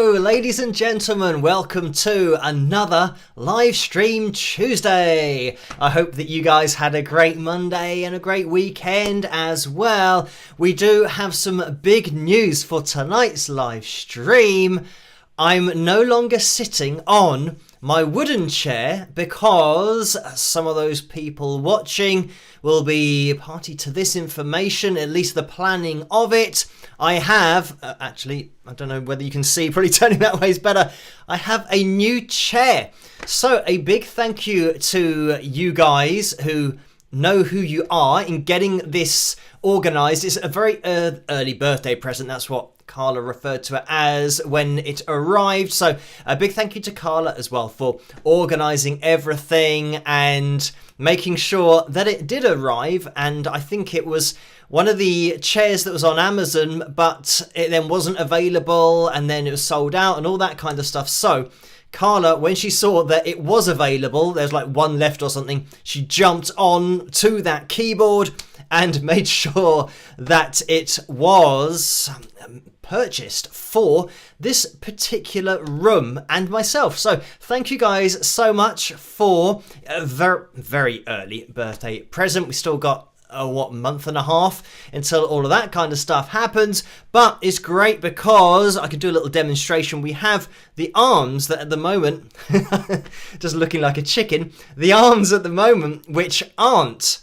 Hello, ladies and gentlemen. Welcome to another live stream Tuesday. I hope that you guys had a great Monday and a great weekend as well. We do have some big news for tonight's live stream. I'm no longer sitting on my wooden chair because some of those people watching will be party to this information, at least the planning of it. I have, actually, I don't know whether you can see, probably turning that way is better. I have a new chair. So a big thank you to you guys who know who you are in getting this organised. It's a very early birthday present. That's what Carla referred to it as when it arrived. So a big thank you to Carla as well for organising everything and making sure that it did arrive. And I think it was one of the chairs that was on Amazon, but it then wasn't available and then it was sold out and all that kind of stuff. So Carla, when she saw that it was available, there's like one left or something, she jumped on to that keyboard and made sure that it was purchased for this particular room and myself. So thank you guys so much for a very, very early birthday present. We still got month and a half until all of that kind of stuff happens, but it's great because I can do a little demonstration. We have the arms that at the moment just looking like a chicken, the arms at the moment which aren't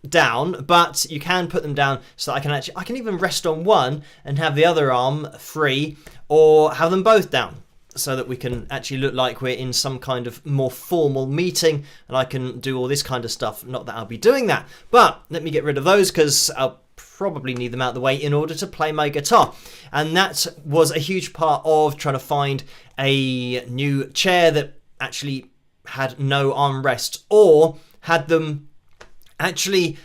down, but you can put them down so that I can even rest on one and have the other arm free, or have them both down so that we can actually look like we're in some kind of more formal meeting and I can do all this kind of stuff. Not that I'll be doing that, but let me get rid of those because I'll probably need them out of the way in order to play my guitar. And that was a huge part of trying to find a new chair that actually had no armrest or had them actually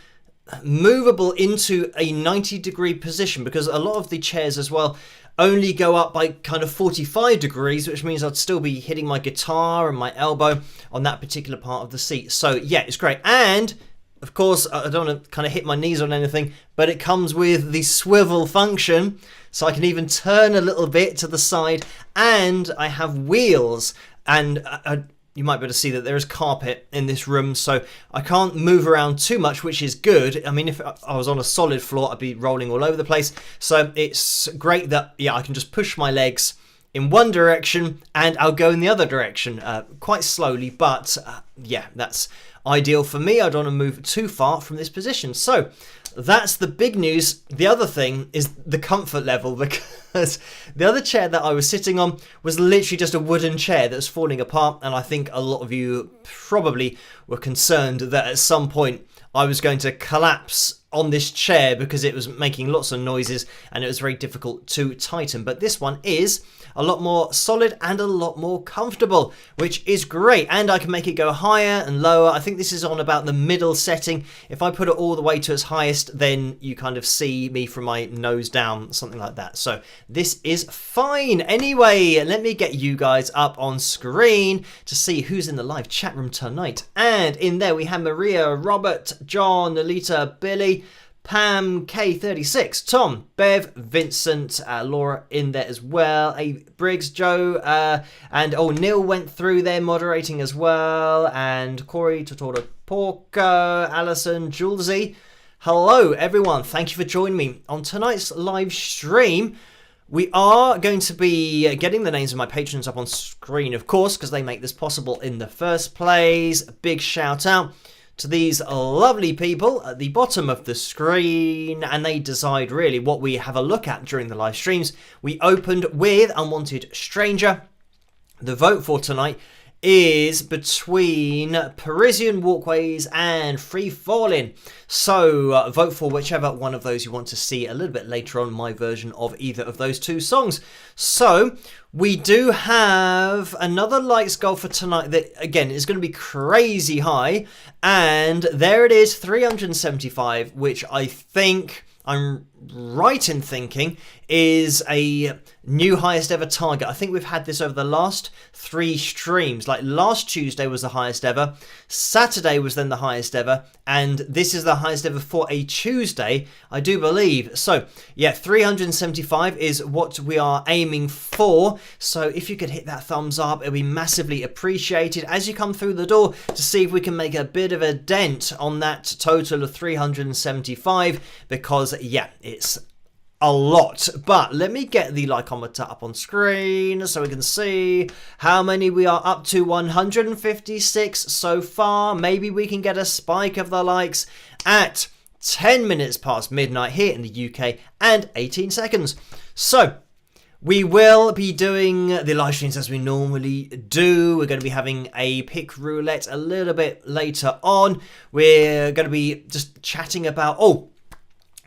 movable into a 90-degree position, because a lot of the chairs as well only go up by kind of 45 degrees, which means I'd still be hitting my guitar and my elbow on that particular part of the seat. So yeah, it's great. And of course, I don't want to kind of hit my knees on anything, but it comes with the swivel function, so I can even turn a little bit to the side, and I have wheels, and you might be able to see that there is carpet in this room, so I can't move around too much, which is good. I mean, if I was on a solid floor, I'd be rolling all over the place. So it's great that, yeah, I can just push my legs in one direction and I'll go in the other direction quite slowly. But yeah, that's ideal for me. I don't want to move too far from this position. So that's the big news. The other thing is the comfort level, because the other chair that I was sitting on was literally just a wooden chair that was falling apart, and I think a lot of you probably were concerned that at some point I was going to collapse on this chair because it was making lots of noises and it was very difficult to tighten. But this one is a lot more solid and a lot more comfortable, which is great. And I can make it go higher and lower. I think this is on about the middle setting. If I put it all the way to its highest, then you kind of see me from my nose down, something like that. So this is fine. Anyway, let me get you guys up on screen to see who's in the live chat room tonight. And in there we have Maria, Robert, John, Alita, Billy, Pam, K36, Tom, Bev, Vincent, Laura in there as well, Briggs, Joe, and Neil went through there moderating as well, and Corey, Totoro, Porco, Alison, Julesy. Hello everyone, thank you for joining me on tonight's live stream. We are going to be getting the names of my patrons up on screen, of course, because they make this possible in the first place. A big shout out to these lovely people at the bottom of the screen, and they decide really what we have a look at during the live streams. We opened with Unwanted Stranger. The vote for tonight is between Parisian Walkways and Free Fallin'. So vote for whichever one of those you want to see a little bit later on, my version of either of those two songs. So we do have another lights goal for tonight that, again, is going to be crazy high. And there it is, 375, which I think I'm right in thinking, is a new highest ever target. I think we've had this over the last 3 streams. Like last Tuesday was the highest ever, Saturday was then the highest ever, and this is the highest ever for a Tuesday, I do believe. So yeah, 375 is what we are aiming for. So if you could hit that thumbs up, it'll be massively appreciated as you come through the door to see if we can make a bit of a dent on that total of 375, because yeah, it's a lot. But let me get the likeometer up on screen so we can see how many we are up to. 156 so far. Maybe we can get a spike of the likes at 10 minutes past midnight here in the UK and 18 seconds. So we will be doing the live streams as we normally do. We're going to be having a pick roulette a little bit later on. We're going to be just chatting about a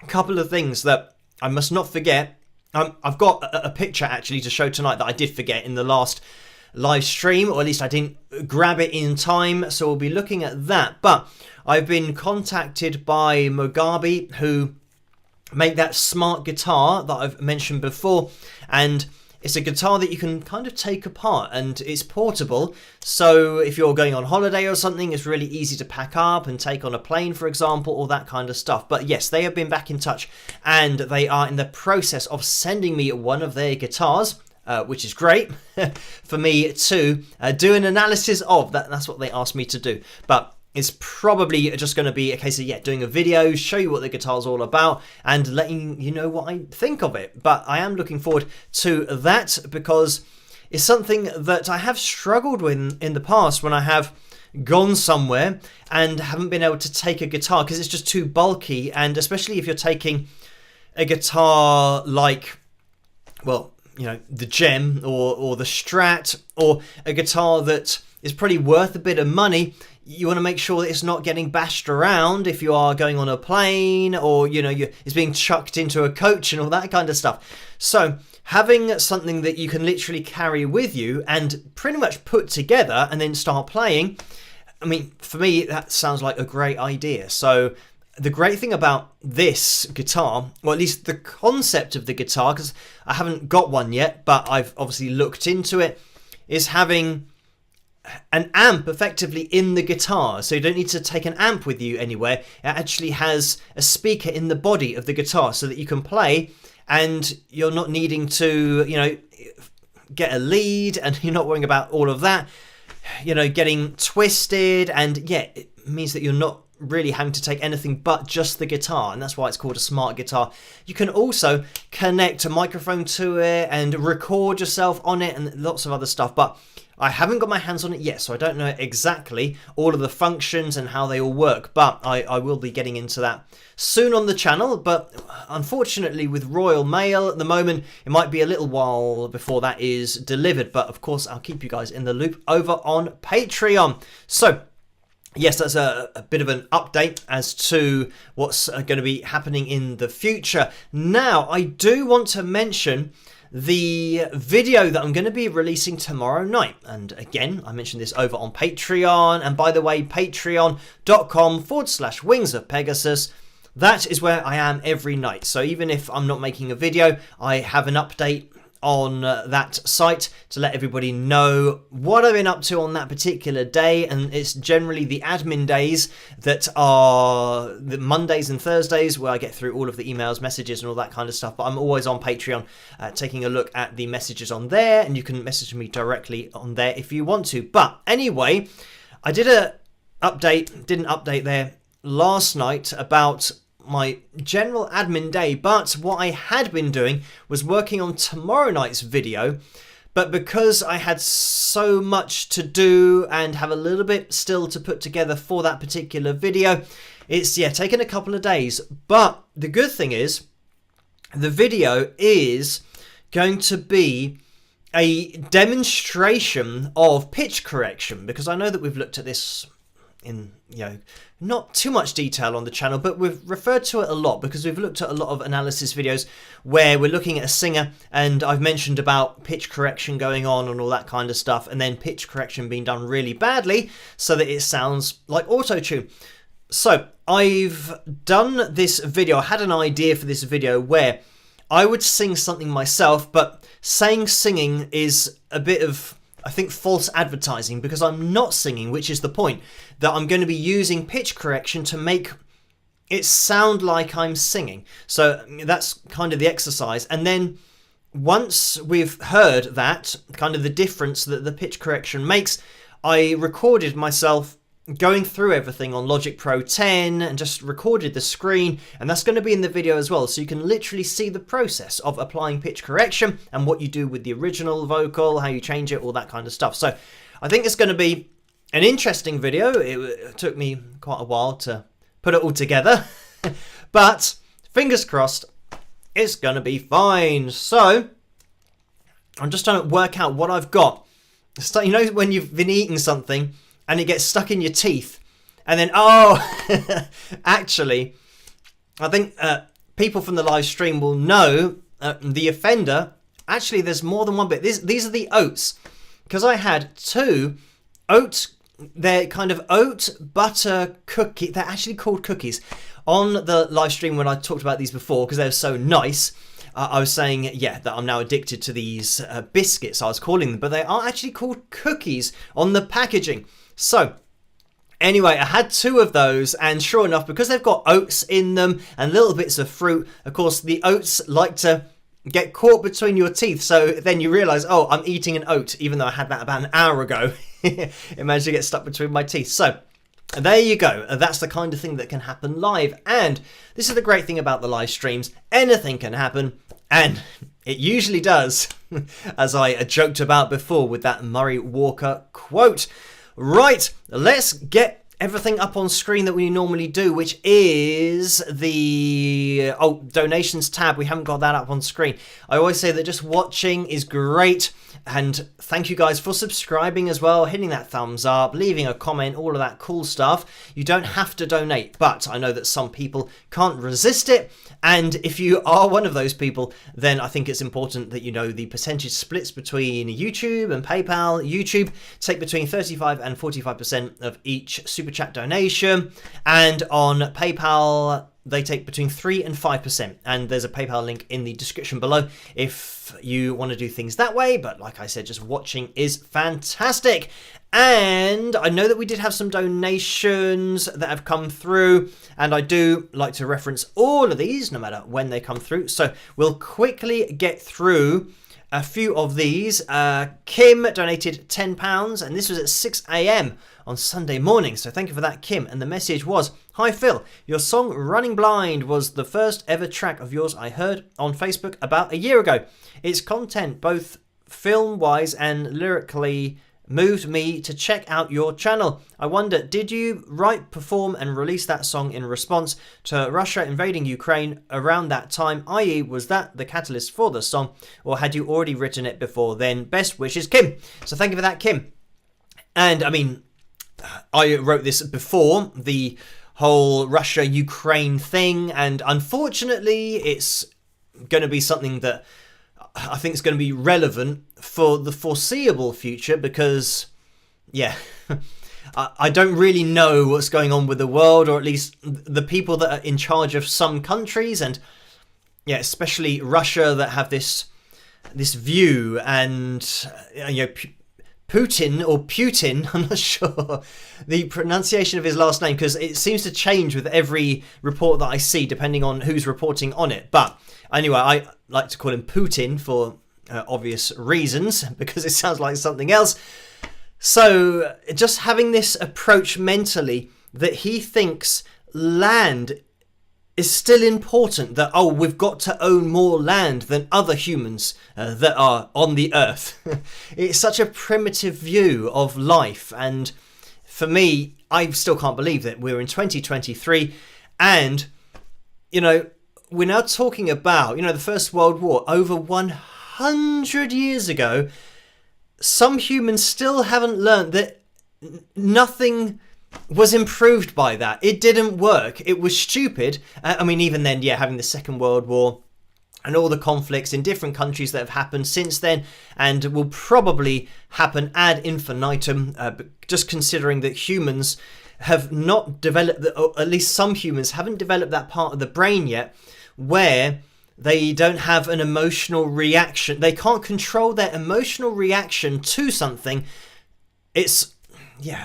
couple of things that I must not forget. I've got a picture actually to show tonight that I did forget in the last live stream, or at least I didn't grab it in time, so we'll be looking at that. But I've been contacted by Mugabe, who make that smart guitar that I've mentioned before, and it's a guitar that you can kind of take apart and it's portable. So if you're going on holiday or something, it's really easy to pack up and take on a plane, for example, all that kind of stuff. But yes, they have been back in touch and they are in the process of sending me one of their guitars, which is great for me to do an analysis of. That's what they asked me to do. But it's probably just going to be a case of, doing a video, show you what the guitar's all about, and letting you know what I think of it. But I am looking forward to that because it's something that I have struggled with in the past when I have gone somewhere and haven't been able to take a guitar because it's just too bulky. And especially if you're taking a guitar like, well, the Gem or the Strat, or a guitar that is probably worth a bit of money, you want to make sure that it's not getting bashed around if you are going on a plane, or it's being chucked into a coach and all that kind of stuff. So having something that you can literally carry with you and pretty much put together and then start playing, I mean, for me that sounds like a great idea. So the great thing about this guitar, or at least the concept of the guitar, because I haven't got one yet, but I've obviously looked into it, is having an amp effectively in the guitar. So you don't need to take an amp with you anywhere. It actually has a speaker in the body of the guitar so that you can play and you're not needing to, get a lead, and you're not worrying about all of that, getting twisted. And yeah, it means that you're not really having to take anything but just the guitar, and that's why it's called a smart guitar. You can also connect a microphone to it and record yourself on it and lots of other stuff, but I haven't got my hands on it yet, so I don't know exactly all of the functions and how they all work, but I will be getting into that soon on the channel. But unfortunately with Royal Mail at the moment, it might be a little while before that is delivered, but of course I'll keep you guys in the loop over on Patreon. So yes, that's a bit of an update as to what's going to be happening in the future. Now, I do want to mention the video that I'm going to be releasing tomorrow night. And again, I mentioned this over on Patreon. And by the way, patreon.com/Wings of Pegasus. That is where I am every night. So even if I'm not making a video, I have an update on that site to let everybody know what I've been up to on that particular day. And it's generally the admin days that are the Mondays and Thursdays, where I get through all of the emails, messages and all that kind of stuff. But I'm always on Patreon taking a look at the messages on there, and you can message me directly on there if you want to. But anyway, I didn't update there last night about my general admin day, but what I had been doing was working on tomorrow night's video. But because I had so much to do and have a little bit still to put together for that particular video, it's taken a couple of days. But the good thing is the video is going to be a demonstration of pitch correction, because I know that we've looked at this in not too much detail on the channel, but we've referred to it a lot because we've looked at a lot of analysis videos where we're looking at a singer, and I've mentioned about pitch correction going on and all that kind of stuff, and then pitch correction being done really badly so that it sounds like auto-tune. So I've done this video, I had an idea for this video where I would sing something myself, but saying singing is a bit of, I think, false advertising, because I'm not singing, which is the point, that I'm going to be using pitch correction to make it sound like I'm singing. So that's kind of the exercise. And then once we've heard that, kind of the difference that the pitch correction makes, I recorded myself going through everything on Logic Pro 10 and just recorded the screen, and that's going to be in the video as well, so you can literally see the process of applying pitch correction and what you do with the original vocal, how you change it, all that kind of stuff. So I think it's going to be an interesting video. It took me quite a while to put it all together, but fingers crossed it's going to be fine. So I'm just trying to work out what I've got. So, you know when you've been eating something and it gets stuck in your teeth, and then, actually, I think people from the live stream will know the offender. Actually, there's more than one bit. These are the oats, because I had two oat, they're kind of oat butter cookie. They're actually called cookies. On the live stream when I talked about these before, because they're so nice, I was saying, that I'm now addicted to these biscuits, I was calling them, but they are actually called cookies on the packaging. So, anyway, I had two of those, and sure enough, because they've got oats in them and little bits of fruit, of course, the oats like to get caught between your teeth, so then you realise, oh, I'm eating an oat, even though I had that about an hour ago. It managed to get stuck between my teeth. So, there you go. That's the kind of thing that can happen live, and this is the great thing about the live streams. Anything can happen, and it usually does, as I joked about before with that Murray Walker quote. Right, let's get everything up on screen that we normally do, which is the donations tab. We haven't got that up on screen. I always say that just watching is great, and thank you guys for subscribing as well, hitting that thumbs up, leaving a comment, all of that cool stuff. You don't have to donate, but I know that some people can't resist it, and if you are one of those people, then I think it's important that you know the percentage splits between YouTube and PayPal. YouTube take between 35 and 45% of each super chat donation, and on PayPal they take between 3 and 5%, and there's a PayPal link in the description below if you want to do things that way. But like I said, just watching is fantastic. And I know that we did have some donations that have come through, and I do like to reference all of these no matter when they come through, so we'll quickly get through a few of these. Kim donated £10, and this was at 6 a.m. on Sunday morning, so thank you for that, Kim. And the message was, "Hi Phil, your song Running Blind was the first ever track of yours I heard on Facebook about a year ago. Its content, both film-wise and lyrically, moved me to check out your channel. I wonder, did you write, perform and release that song in response to Russia invading Ukraine around that time, i.e. was that the catalyst for the song, or had you already written it before then? Best wishes, Kim." So thank you for that, Kim. And I mean, I wrote this before the whole Russia-Ukraine thing, and unfortunately it's going to be something that I think is going to be relevant for the foreseeable future, because, I don't really know what's going on with the world, or at least the people that are in charge of some countries, and especially Russia, that have this view, and Putin, I'm not sure the pronunciation of his last name, because it seems to change with every report that I see depending on who's reporting on it. But anyway, I like to call him Putin for obvious reasons, because it sounds like something else. So just having this approach mentally that he thinks land is still important, that, oh, we've got to own more land than other humans that are on the earth. It's such a primitive view of life, and for me, I still can't believe that we're in 2023, and we're now talking about the First World War over 100 years ago. Some humans still haven't learned that nothing was improved by that. It didn't work. It was stupid. I mean, even then, having the Second World War and all the conflicts in different countries that have happened since then, and will probably happen ad infinitum, just considering that humans have not developed, or at least some humans haven't developed that part of the brain yet where they don't have an emotional reaction. They can't control their emotional reaction to something. It's,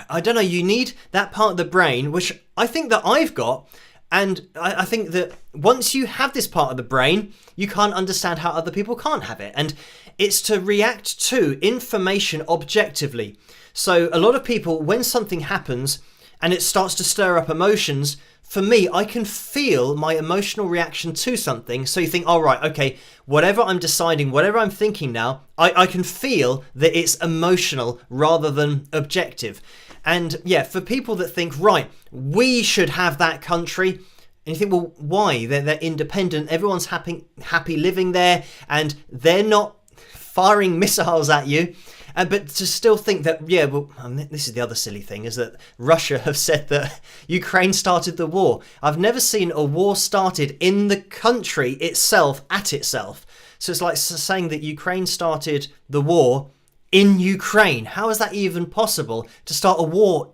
I don't know, you need that part of the brain, which I think that I've got. And I think that once you have this part of the brain, you can't understand how other people can't have it. And it's to react to information objectively. So a lot of people, when something happens and it starts to stir up emotions, for me, I can feel my emotional reaction to something. So you think, all right, okay, whatever I'm deciding, whatever I'm thinking now, I can feel that it's emotional rather than objective. And for people that think, right, we should have that country, and you think, well, why? They're independent, everyone's happy living there, and they're not firing missiles at you. But to still think that, this is the other silly thing, is that Russia have said that Ukraine started the war. I've never seen a war started in the country itself, at itself. So it's like saying that Ukraine started the war in Ukraine. How is that even possible to start a war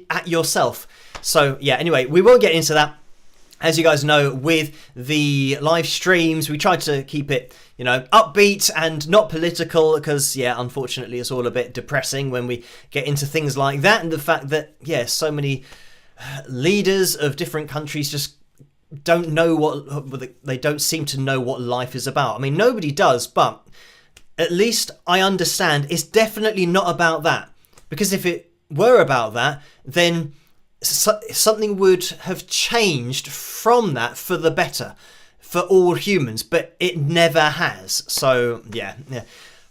at yourself? So anyway, we won't get into that. As you guys know, with the live streams, we try to keep it, upbeat and not political because, unfortunately, it's all a bit depressing when we get into things like that. And the fact that, so many leaders of different countries just don't know they don't seem to know what life is about. I mean, nobody does, but at least I understand it's definitely not about that. Because if it were about that, then something would have changed from that for the better for all humans, but it never has. So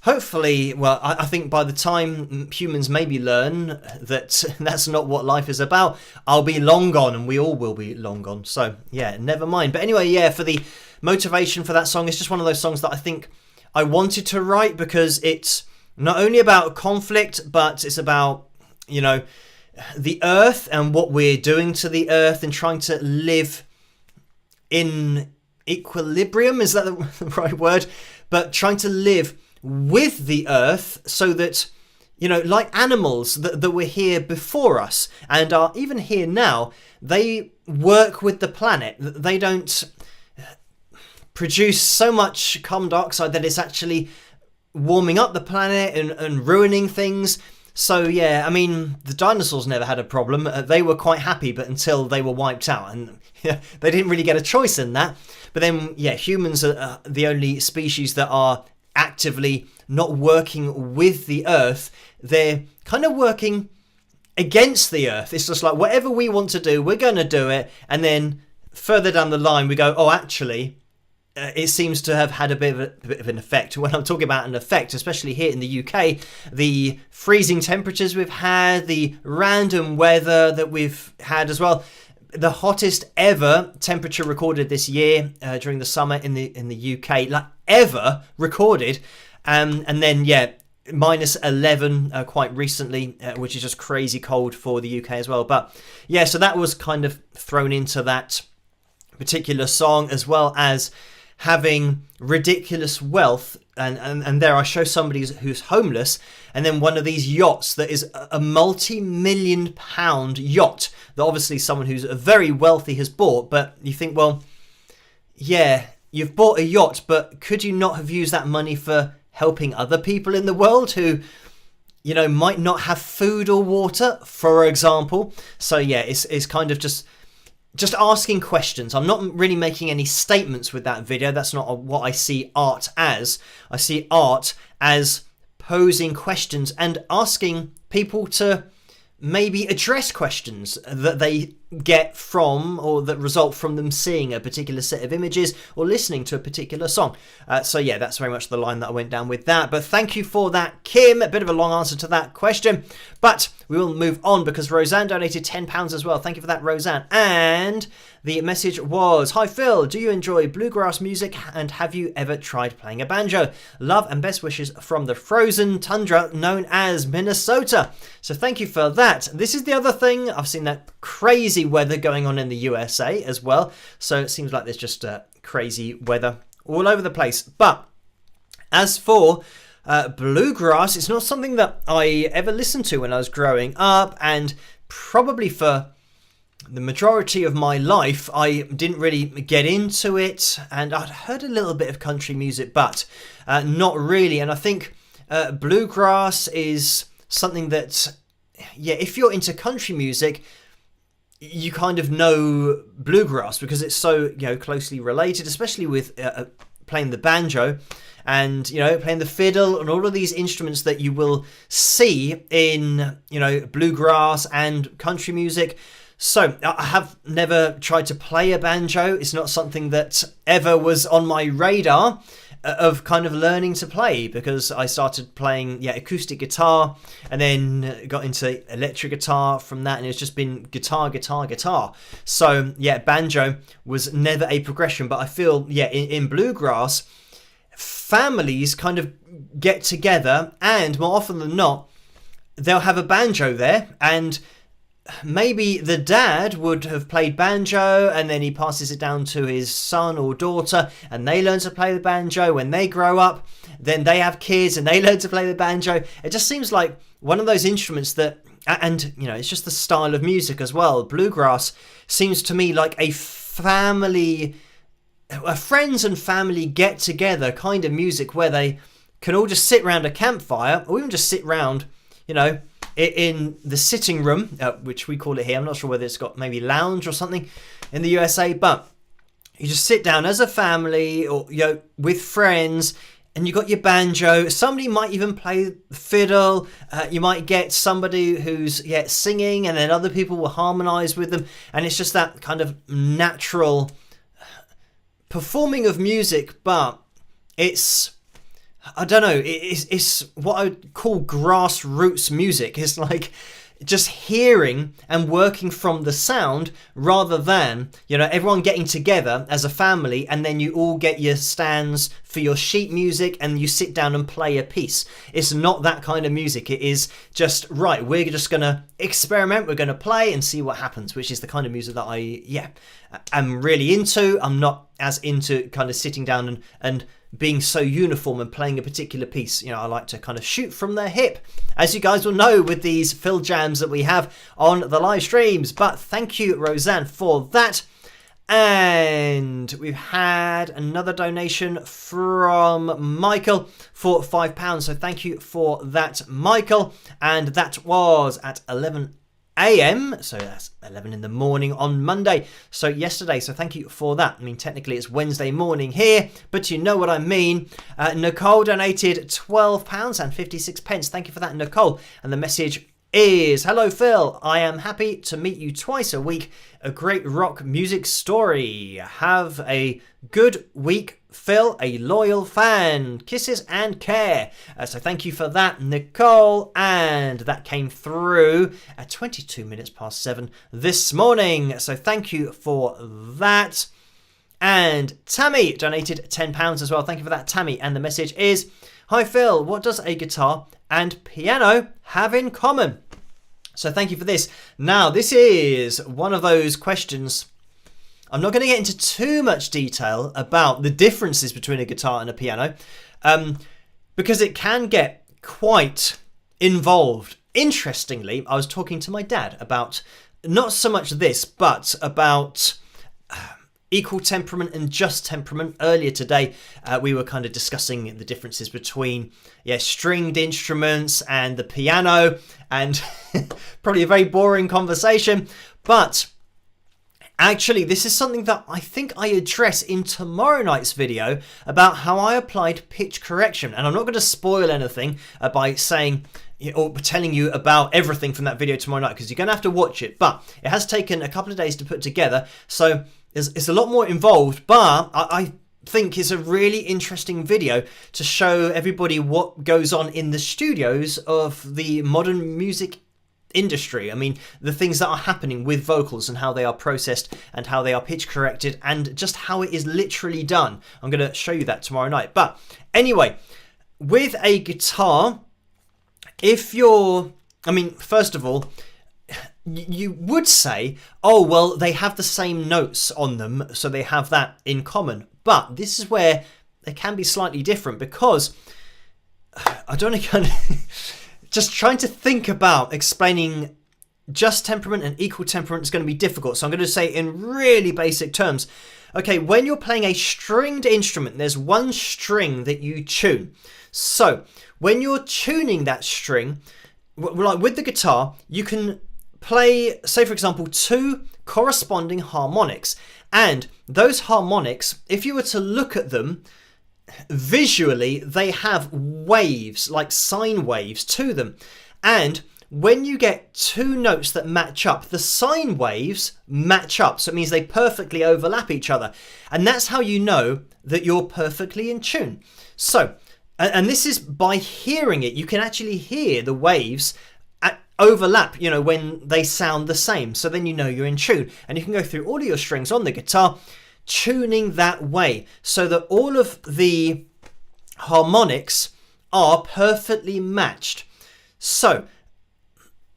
hopefully, I think by the time humans maybe learn that that's not what life is about, I'll be long gone, and we all will be long gone. So never mind. But anyway, for the motivation for that song, it's just one of those songs that I think I wanted to write because it's not only about conflict, but it's about the earth and what we're doing to the earth and trying to live in equilibrium. Is that the right word? But trying to live with the earth so that, like animals that were here before us and are even here now, they work with the planet. They don't produce so much carbon dioxide that it's actually warming up the planet and ruining things. So I mean, the dinosaurs never had a problem. They were quite happy, but until they were wiped out, and they didn't really get a choice in that. But then, humans are the only species that are actively not working with the Earth. They're kind of working against the Earth. It's just like whatever we want to do, we're going to do it, and then further down the line, we go, oh, actually. It seems to have had a bit of an effect. When I'm talking about an effect, especially here in the UK, the freezing temperatures we've had, the random weather that we've had as well, the hottest ever temperature recorded this year during the summer in the UK, like ever recorded, and then minus 11 quite recently, which is just crazy cold for the UK as well. But so that was kind of thrown into that particular song, as well as having ridiculous wealth, and there I show somebody who's homeless, and then one of these yachts that is a multi-million pound yacht that obviously someone who's very wealthy has bought. But you think, well, you've bought a yacht, but could you not have used that money for helping other people in the world who might not have food or water, for example? So it's kind of just asking questions. I'm not really making any statements with that video. That's not what I see art as. I see art as posing questions and asking people to maybe address questions that they get from, or that result from them seeing a particular set of images or listening to a particular song. So that's very much the line that I went down with that. But thank you for that, Kim. A bit of a long answer to that question, but we will move on because Roseanne donated £10 as well. Thank you for that, Roseanne. And the message was, hi Phil, do you enjoy bluegrass music and have you ever tried playing a banjo? Love and best wishes from the frozen tundra known as Minnesota. So thank you for that. This is the other thing. I've seen that crazy weather going on in the USA as well. So it seems like there's just crazy weather all over the place. But as for bluegrass, it's not something that I ever listened to when I was growing up, and probably for the majority of my life, I didn't really get into it, and I'd heard a little bit of country music, but not really. And I think bluegrass is something that, yeah, if you're into country music, you kind of know bluegrass because it's so, closely related, especially with playing the banjo and, playing the fiddle and all of these instruments that you will see in, bluegrass and country music. So I have never tried to play a banjo. It's not something that ever was on my radar of kind of learning to play, because I started playing acoustic guitar and then got into electric guitar from that, and it's just been guitar. So banjo was never a progression. But I feel in bluegrass, families kind of get together, and more often than not they'll have a banjo there, and maybe the dad would have played banjo and then he passes it down to his son or daughter and they learn to play the banjo. When they grow up, then they have kids and they learn to play the banjo. It just seems like one of those instruments that, and it's just the style of music as well. Bluegrass seems to me like a friends and family get together kind of music where they can all just sit around a campfire, or even just sit around, in the sitting room, which we call it here. I'm not sure whether it's got maybe lounge or something in the USA, but you just sit down as a family or with friends, and you got your banjo. Somebody might even play the fiddle. You might get somebody who's singing, and then other people will harmonize with them, and it's just that kind of natural performing of music. But it's, I don't know, it's what I would call grassroots music. It's like just hearing and working from the sound rather than, everyone getting together as a family and then you all get your stands for your sheet music and you sit down and play a piece. It's not that kind of music. It is just, right, we're just going to experiment, we're going to play and see what happens, which is the kind of music that I am really into. I'm not as into kind of sitting down and being so uniform and playing a particular piece. I like to kind of shoot from the hip, as you guys will know with these fill jams that we have on the live streams. But thank you, Roseanne, for that. And we've had another donation from Michael for £5. So thank you for that, Michael. And that was at 11 a.m. So that's 11 in the morning on Monday. So yesterday. So thank you for that. I mean, technically it's Wednesday morning here, but you know what I mean. Nicole donated £12.56. Thank you for that, Nicole. And the message is, hello Phil, I am happy to meet you twice a week. A great rock music story. Have a good week, Phil, a loyal fan. Kisses and care. So thank you for that, Nicole. And that came through at 22 minutes past 7 this morning. So thank you for that. And Tammy donated £10 as well. Thank you for that, Tammy. And the message is, hi Phil, what does a guitar and piano have in common? So thank you for this. Now, this is one of those questions. I'm not going to get into too much detail about the differences between a guitar and a piano, because it can get quite involved. Interestingly, I was talking to my dad about not so much this, but about equal temperament and just temperament. Earlier today, we were kind of discussing the differences between stringed instruments and the piano, and probably a very boring conversation, but actually this is something that I think I address in tomorrow night's video about how I applied pitch correction. And I'm not going to spoil anything by saying or telling you about everything from that video tomorrow night, because you're going to have to watch it, but it has taken a couple of days to put together, so it's a lot more involved, but I think it's a really interesting video to show everybody what goes on in the studios of the modern music industry. I mean, the things that are happening with vocals and how they are processed and how they are pitch corrected and just how it is literally done. I'm going to show you that tomorrow night. But anyway, with a guitar, first of all, you would say, oh, well, they have the same notes on them, so they have that in common. But this is where they can be slightly different, because I don't know, kind of just trying to think about explaining just temperament and equal temperament is going to be difficult. So I'm going to say in really basic terms. Okay, when you're playing a stringed instrument, there's one string that you tune. So when you're tuning that string, like with the guitar, you can play, say for example, 2 corresponding harmonics. And those harmonics, if you were to look at them visually, they have waves, like sine waves to them. And when you get 2 notes that match up, the sine waves match up. So it means they perfectly overlap each other. And that's how you know that you're perfectly in tune. So, and this is by hearing it. You can actually hear the waves overlap, when they sound the same. So then you know you're in tune. And you can go through all of your strings on the guitar, tuning that way so that all of the harmonics are perfectly matched. So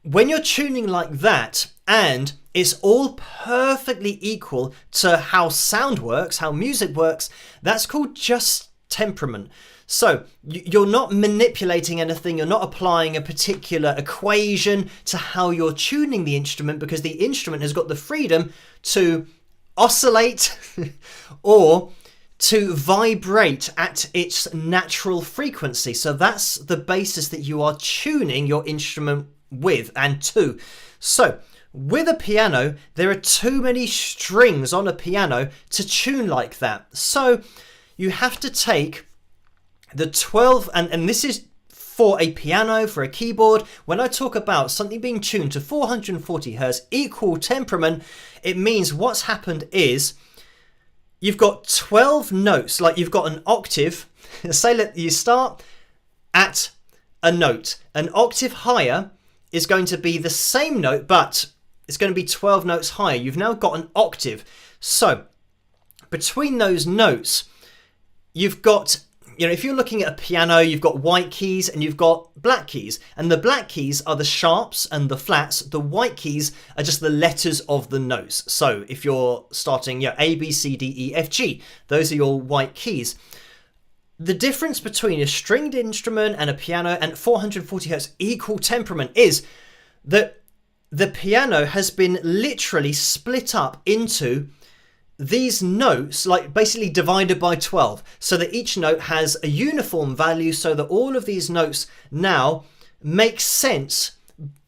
when you're tuning like that and it's all perfectly equal to how sound works, how music works, that's called just temperament. So you're not manipulating anything, you're not applying a particular equation to how you're tuning the instrument, because the instrument has got the freedom to oscillate or to vibrate at its natural frequency. So that's the basis that you are tuning your instrument with and to. So with a piano, there are too many strings on a piano to tune like that. So you have to take the 12, and this is for a piano, for a keyboard. When I talk about something being tuned to 440 Hertz equal temperament, it means what's happened is you've got 12 notes, like you've got an octave. Say that you start at a note. An octave higher is going to be the same note, but it's going to be 12 notes higher. You've now got an octave. So between those notes, you've got, if you're looking at a piano, you've got white keys and you've got black keys. And the black keys are the sharps and the flats. The white keys are just the letters of the notes. So if you're starting, A, B, C, D, E, F, G, those are your white keys. The difference between a stringed instrument and a piano and 440 Hertz equal temperament is that the piano has been literally split up into these notes, like basically divided by 12, so that each note has a uniform value, so that all of these notes now make sense,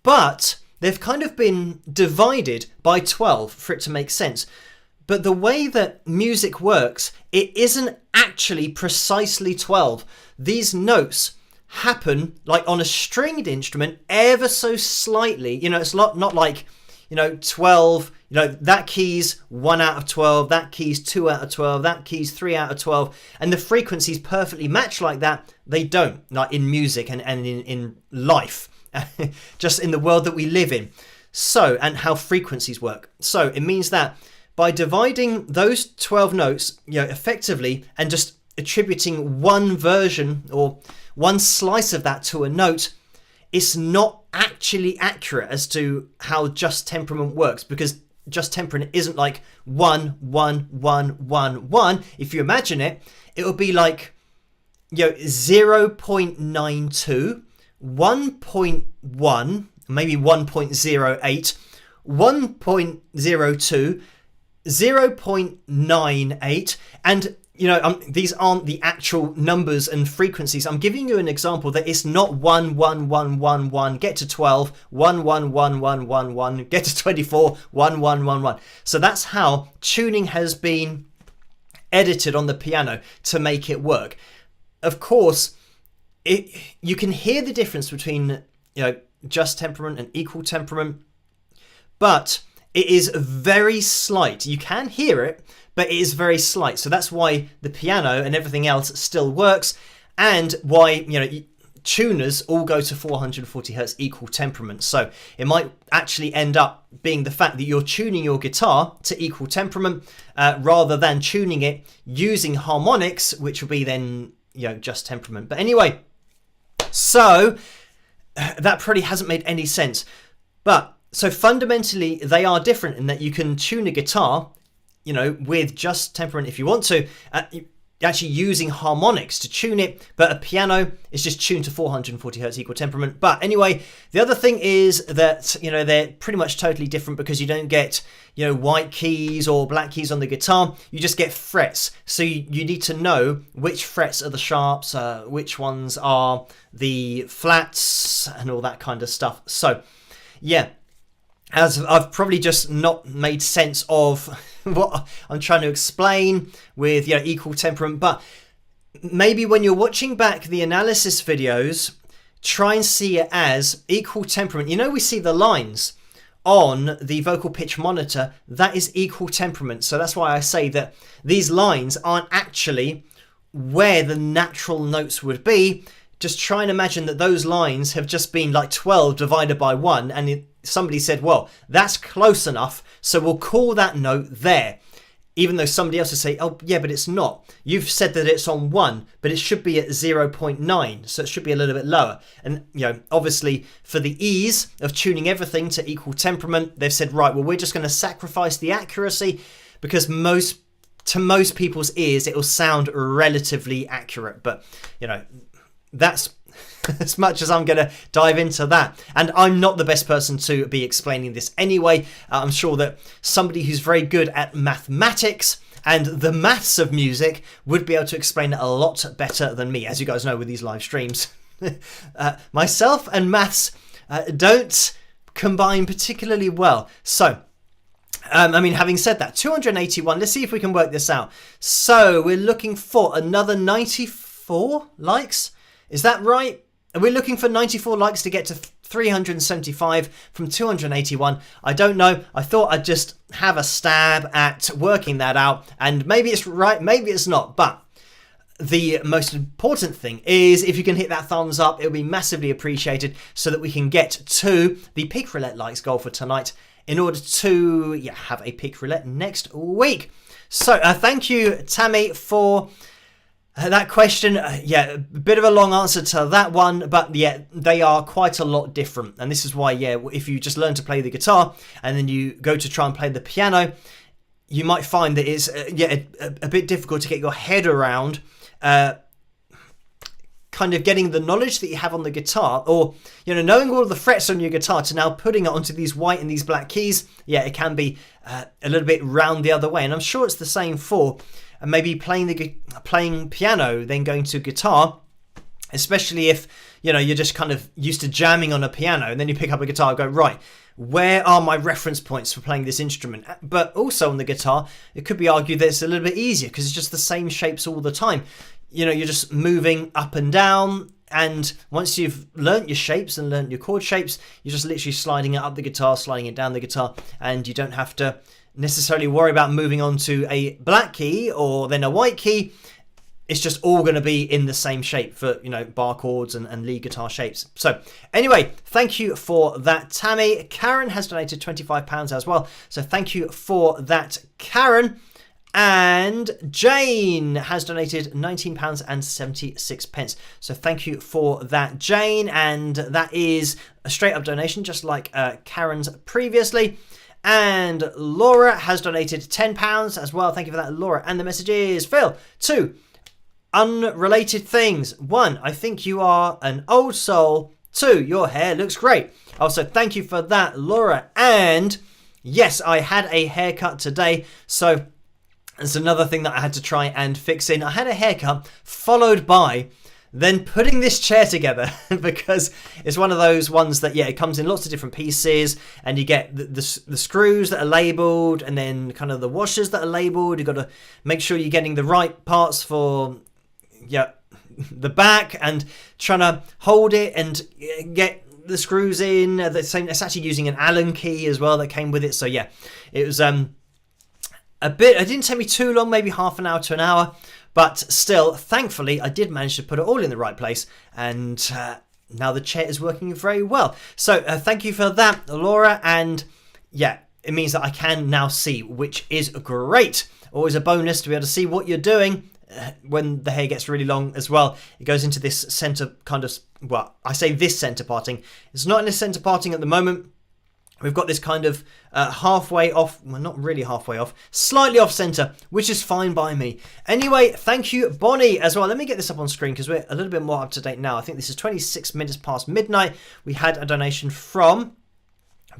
but they've kind of been divided by 12 for it to make sense. But the way that music works, it isn't actually precisely 12. These notes happen like on a stringed instrument ever so slightly. It's not like, 12, that key's 1 out of 12, that key's 2 out of 12, that key's 3 out of 12, and the frequencies perfectly match like that. They don't, like in music and in life, just in the world that we live in. So, and how frequencies work. So it means that by dividing those 12 notes, effectively, and just attributing one version or one slice of that to a note, it's not actually accurate as to how just temperament works, because just temperament isn't like 1, 1, 1, 1, 1. If you imagine it, it would be like 0.92, 1.1, maybe 1.08, 1.02, 0.98, and these aren't the actual numbers and frequencies. I'm giving you an example that it's not 1, 1, 1, 1, 1, get to 12, 1, 1, 1, 1, 1, 1, get to 24, 1, 1, 1, 1. So that's how tuning has been edited on the piano to make it work. Of course, you can hear the difference between just temperament and equal temperament, but it is very slight. You can hear it, but it is very slight. So that's why the piano and everything else still works, and why tuners all go to 440 Hertz equal temperament. So it might actually end up being the fact that you're tuning your guitar to equal temperament rather than tuning it using harmonics, which will be then just temperament. But anyway, so that probably hasn't made any sense. But so fundamentally, they are different in that you can tune a guitar, with just temperament if you want to. actually using harmonics to tune it, but a piano is just tuned to 440 hertz equal temperament. But anyway, the other thing is that, you know, they're pretty much totally different because you don't get, you know, white keys or black keys on the guitar. You just get frets. So you need to know which frets are the sharps, which ones are the flats and all that kind of stuff. So yeah, as I've probably just not made sense of what I'm trying to explain with, you know, equal temperament, but maybe when you're watching back the analysis videos, try and see it as equal temperament. You know, we see the lines on the vocal pitch monitor, that is equal temperament. So that's why I say that these lines aren't actually where the natural notes would be. Just try and imagine that those lines have just been like 12 divided by 1, and somebody said, well, that's close enough, so we'll call that note there. Even though somebody else would say, oh, yeah, but it's not. You've said that it's on 1, but it should be at 0.9, so it should be a little bit lower. And, you know, obviously, for the ease of tuning everything to equal temperament, they've said, right, well, we're just going to sacrifice the accuracy because to most people's ears, it will sound relatively accurate. But, you know, that's as much as I'm going to dive into that. And I'm not the best person to be explaining this anyway. I'm sure that somebody who's very good at mathematics and the maths of music would be able to explain it a lot better than me. As you guys know with these live streams, myself and maths don't combine particularly well. So, I mean, having said that, 281, let's see if we can work this out. So we're looking for another 94 likes. Is that right? We're looking for 94 likes to get to 375 from 281. I don't know. I thought I'd just have a stab at working that out. And maybe it's right, maybe it's not. But the most important thing is if you can hit that thumbs up, it'll be massively appreciated so that we can get to the Pick Roulette likes goal for tonight in order to have a Pick Roulette next week. So thank you, Tammy, for that question. A bit of a long answer to that one, but yeah, they are quite a lot different. And this is why, if you just learn to play the guitar and then you go to try and play the piano, you might find that it's a bit difficult to get your head around kind of getting the knowledge that you have on the guitar, or, you know, knowing all of the frets on your guitar to now putting it onto these white and these black keys. Yeah, it can be a little bit round the other way. And I'm sure it's the same for maybe playing piano, then going to guitar, especially if, you know, you're just kind of used to jamming on a piano and then you pick up a guitar and go, right, where are my reference points for playing this instrument? But also on the guitar, it could be argued that it's a little bit easier because it's just the same shapes all the time. You know, you're just moving up and down, and once you've learnt your shapes and learnt your chord shapes, you're just literally sliding it up the guitar, sliding it down the guitar, and you don't have to necessarily worry about moving on to a black key or then a white key. It's just all going to be in the same shape for, you know, bar chords and lead guitar shapes. So anyway, thank you for that, Tammy. Karen has donated £25 as well. So thank you for that, Karen. And Jane has donated £19.76. So thank you for that, Jane. And that is a straight up donation, just like Karen's previously. And Laura has donated £10 as well. Thank you for that, Laura. And the message is, Phil, 2 unrelated things. 1, I think you are an old soul. 2, your hair looks great. Also, thank you for that, Laura. And yes, I had a haircut today. So it's another thing that I had to try and fix in. I had a haircut followed by then putting this chair together because it's one of those ones that, it comes in lots of different pieces, and you get the screws that are labelled and then kind of the washers that are labelled. You've got to make sure you're getting the right parts for the back and trying to hold it and get the screws in. The same, it's actually using an Allen key as well that came with it. So yeah, it was it didn't take me too long, maybe half an hour to an hour. But still, thankfully, I did manage to put it all in the right place, and now the chair is working very well. So thank you for that, Laura. And yeah, it means that I can now see, which is great. Always a bonus to be able to see what you're doing when the hair gets really long as well. It goes into this center kind of, well, I say this center parting. It's not in the center parting at the moment. we've got this kind of halfway off, well, not really halfway off, slightly off centre, which is fine by me. Anyway, thank you, Bonnie, as well. Let me get this up on screen because we're a little bit more up to date now. I think this is 26 minutes past midnight. We had a donation from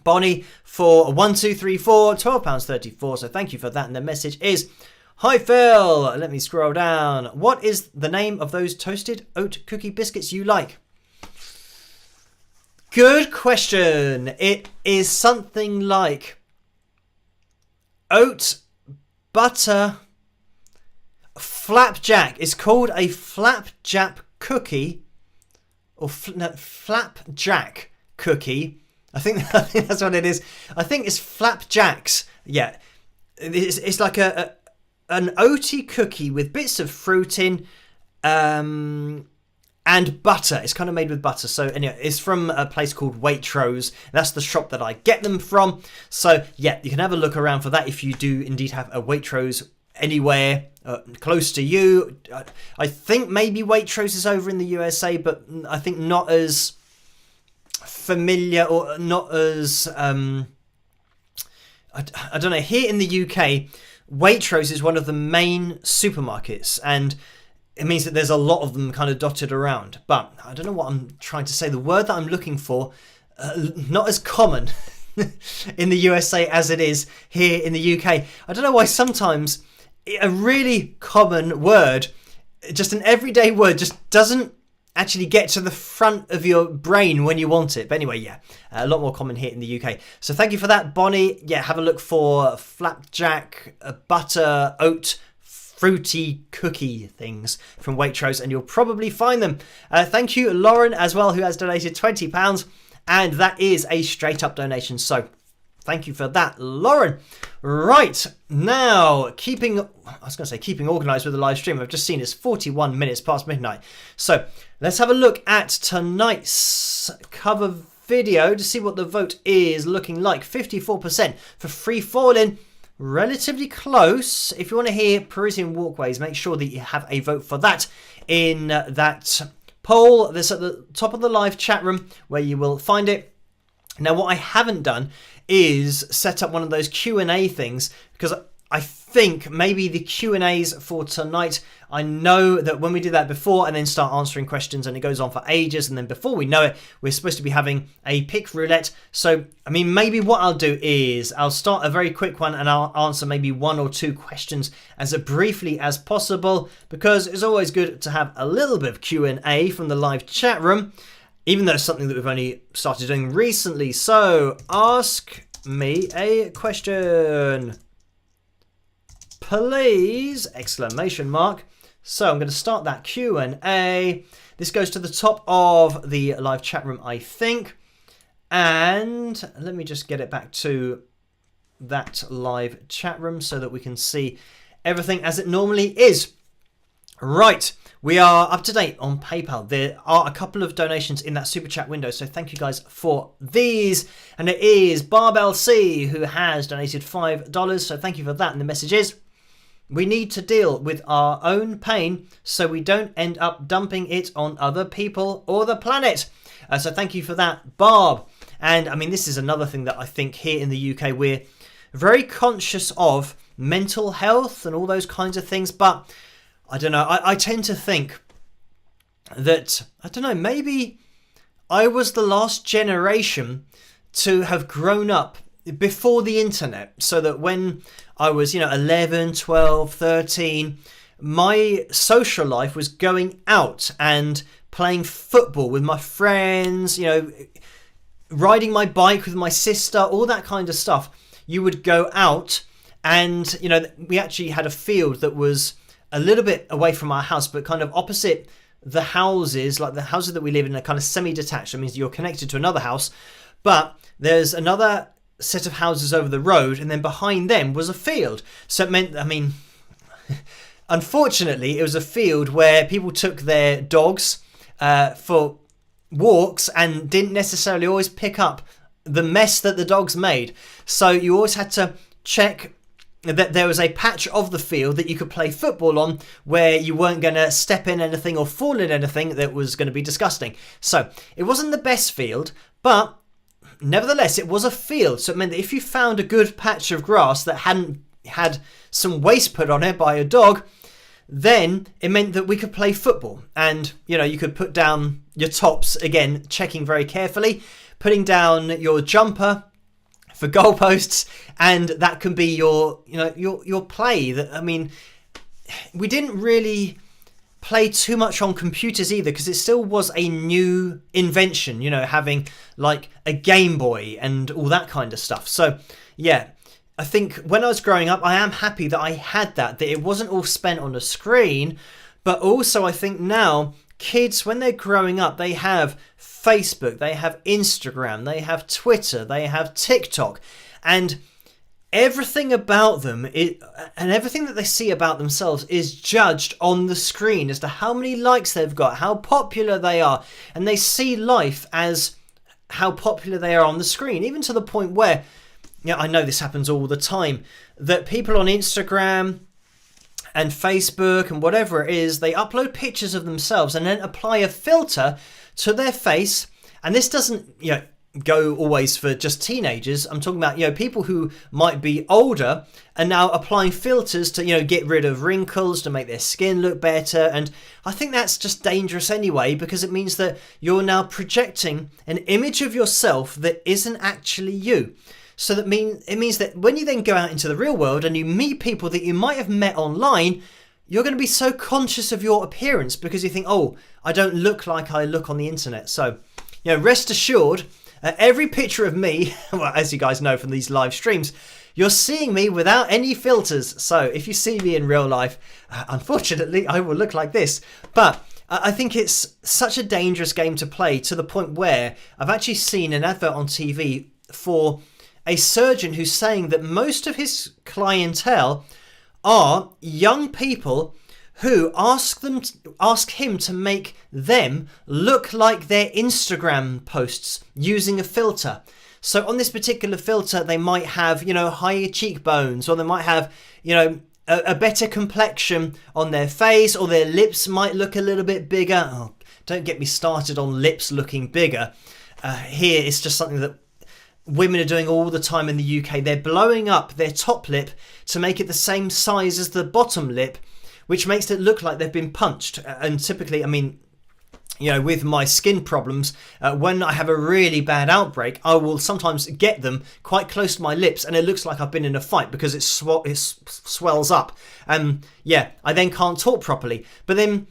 Bonnie for £12.34. So thank you for that. And the message is, hi, Phil. Let me scroll down. What is the name of those toasted oat cookie biscuits you like? Good question. It is something like oat butter flapjack. It's called a flapjack cookie, or flapjack cookie. I think that's what it is. I think it's flapjacks. Yeah, it's like an oaty cookie with bits of fruit in. And butter. It's kind of made with butter. So anyway, it's from a place called Waitrose. That's the shop that I get them from. So yeah, you can have a look around for that if you do indeed have a Waitrose anywhere close to you. I think maybe Waitrose is over in the USA, but I think not as familiar or not as... I don't know. Here in the UK, Waitrose is one of the main supermarkets, and it means that there's a lot of them kind of dotted around. But I don't know what I'm trying to say. The word that I'm looking for, not as common in the USA as it is here in the UK. I don't know why sometimes a really common word, just an everyday word, just doesn't actually get to the front of your brain when you want it. But anyway, yeah, a lot more common here in the UK. So thank you for that, Bonnie. Yeah, have a look for flapjack, butter, oat, fruity cookie things from Waitrose, and you'll probably find them. Thank you, Lauren, as well, who has donated £20, and that is a straight up donation. So thank you for that, Lauren. Right, now, keeping organised with the live stream. I've just seen it's 41 minutes past midnight. So let's have a look at tonight's cover video to see what the vote is looking like. 54% for Free Fallin'. Relatively close. If you want to hear Parisian Walkways, make sure that you have a vote for that in that poll that's at the top of the live chat room where you will find it. Now, what I haven't done is set up one of those Q&A things, because I think maybe the Q&As for tonight, I know that when we do that before and then start answering questions and it goes on for ages, and then before we know it, we're supposed to be having a pick roulette. So, I mean, maybe what I'll do is I'll start a very quick one and I'll answer maybe one or two questions as briefly as possible, because it's always good to have a little bit of Q&A from the live chat room, even though it's something that we've only started doing recently. So, ask me a question, please! Exclamation mark. So I'm going to start that Q&A. This goes to the top of the live chat room, I think. And let me just get it back to that live chat room so that we can see everything as it normally is. Right, we are up to date on PayPal. There are a couple of donations in that super chat window, so thank you guys for these. And it is Barbell C who has donated $5, so thank you for that. And the message is, we need to deal with our own pain so we don't end up dumping it on other people or the planet. So thank you for that, Barb. And I mean, this is another thing that I think here in the UK we're very conscious of mental health and all those kinds of things. But I don't know, I tend to think that, I don't know, maybe I was the last generation to have grown up before the internet, so that when I was, 11, 12, 13, my social life was going out and playing football with my friends, riding my bike with my sister, all that kind of stuff. You would go out and, we actually had a field that was a little bit away from our house, but kind of opposite the houses, like the houses that we live in are kind of semi-detached. That means you're connected to another house, but there's another set of houses over the road, and then behind them was a field. So it meant, unfortunately, it was a field where people took their dogs for walks and didn't necessarily always pick up the mess that the dogs made. So you always had to check that there was a patch of the field that you could play football on where you weren't going to step in anything or fall in anything that was going to be disgusting. So it wasn't the best field, but nevertheless, it was a field. So it meant that if you found a good patch of grass that hadn't had some waste put on it by a dog, then it meant that we could play football. And, you could put down your tops, again, checking very carefully, putting down your jumper for goalposts, and that can be your play. We didn't really play too much on computers either, because it still was a new invention, having like a Game Boy and all that kind of stuff. So yeah, I think when I was growing up, I am happy that I had that it wasn't all spent on a screen. But also I think now kids, when they're growing up, they have Facebook, they have Instagram, they have Twitter, they have TikTok, and everything about them and everything that they see about themselves is judged on the screen as to how many likes they've got, how popular they are, and they see life as how popular they are on the screen, even to the point where, I know this happens all the time, that people on Instagram and Facebook and whatever it is, they upload pictures of themselves and then apply a filter to their face. And this doesn't go always for just teenagers. I'm talking about people who might be older and now applying filters to get rid of wrinkles, to make their skin look better. And I think that's just dangerous anyway, because it means that you're now projecting an image of yourself that isn't actually you. So it means that when you then go out into the real world and you meet people that you might have met online, you're going to be so conscious of your appearance because you think, oh, I don't look like I look on the internet. So, rest assured, every picture of me, well, as you guys know from these live streams, you're seeing me without any filters. So if you see me in real life, unfortunately, I will look like this. But I think it's such a dangerous game to play, to the point where I've actually seen an advert on TV for a surgeon who's saying that most of his clientele are young people who ask him to make them look like their Instagram posts using a filter. So on this particular filter, they might have, higher cheekbones, or they might have, a better complexion on their face, or their lips might look a little bit bigger. Oh, don't get me started on lips looking bigger. Here, it's just something that women are doing all the time in the UK. They're blowing up their top lip to make it the same size as the bottom lip, which makes it look like they've been punched. And typically, with my skin problems, when I have a really bad outbreak, I will sometimes get them quite close to my lips, and it looks like I've been in a fight because it swells up. I then can't talk properly. But then,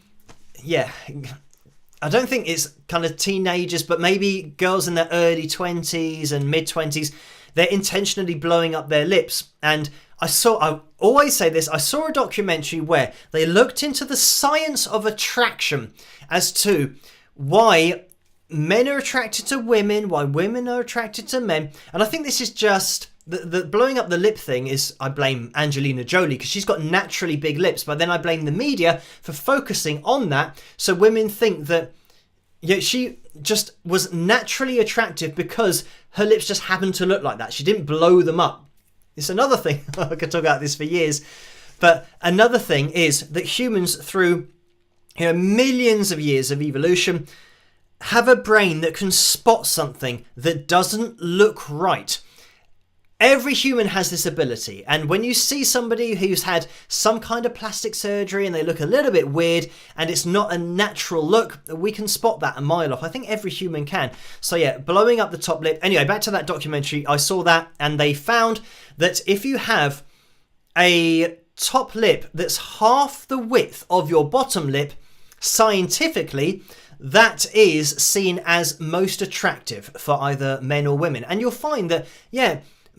I don't think it's kind of teenagers, but maybe girls in their early 20s and mid 20s, they're intentionally blowing up their lips. And I always say this, I saw a documentary where they looked into the science of attraction as to why men are attracted to women, why women are attracted to men. And I think this is just the blowing up the lip thing is, I blame Angelina Jolie because she's got naturally big lips, but then I blame the media for focusing on that. So women think that she just was naturally attractive because her lips just happened to look like that. She didn't blow them up. It's another thing. I could talk about this for years. But another thing is that humans, through millions of years of evolution, have a brain that can spot something that doesn't look right. Every human has this ability, and when you see somebody who's had some kind of plastic surgery and they look a little bit weird and it's not a natural look, we can spot that a mile off. I think every human can. So blowing up the top lip. Anyway, back to that documentary, I saw that, and they found that if you have a top lip that's half the width of your bottom lip, scientifically, that is seen as most attractive for either men or women. And you'll find that,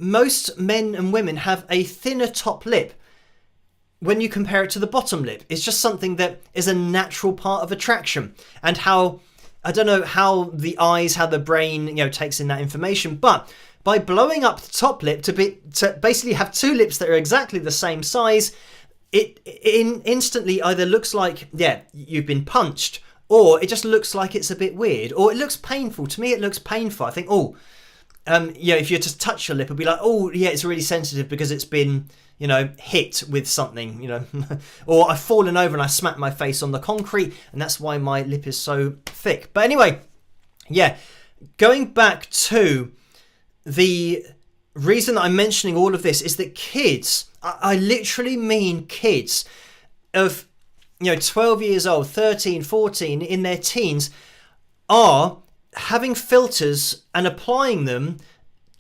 most men and women have a thinner top lip when you compare it to the bottom lip. It's just something that is a natural part of attraction. And how, I don't know how the eyes, how the brain, takes in that information, but by blowing up the top lip to basically have two lips that are exactly the same size, it instantly either looks like, you've been punched, or it just looks like it's a bit weird, or it looks painful. To me, it looks painful. I think, if you just touch your lip, it'll be like, it's really sensitive because it's been, hit with something, or I've fallen over and I smacked my face on the concrete, and that's why my lip is so thick. But anyway, going back to the reason that I'm mentioning all of this is that kids, I literally mean kids of 12 years old, 13, 14, in their teens, are having filters and applying them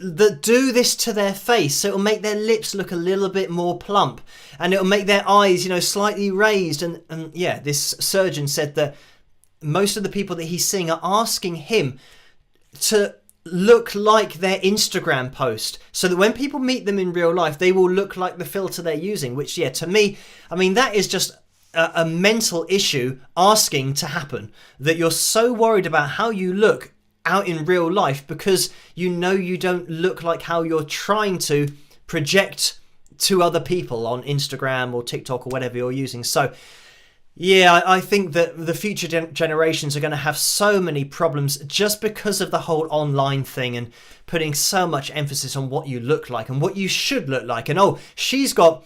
that do this to their face. So it'll make their lips look a little bit more plump, and it'll make their eyes, slightly raised. And yeah, this surgeon said that most of the people that he's seeing are asking him to look like their Instagram post, so that when people meet them in real life, they will look like the filter they're using, which, yeah, to me, I mean, that is just a mental issue asking to happen, that you're so worried about how you look out in real life because you don't look like how you're trying to project to other people on Instagram or TikTok or whatever you're using. So yeah, I think that the future generations are going to have so many problems just because of the whole online thing and putting so much emphasis on what you look like and what you should look like. And she's got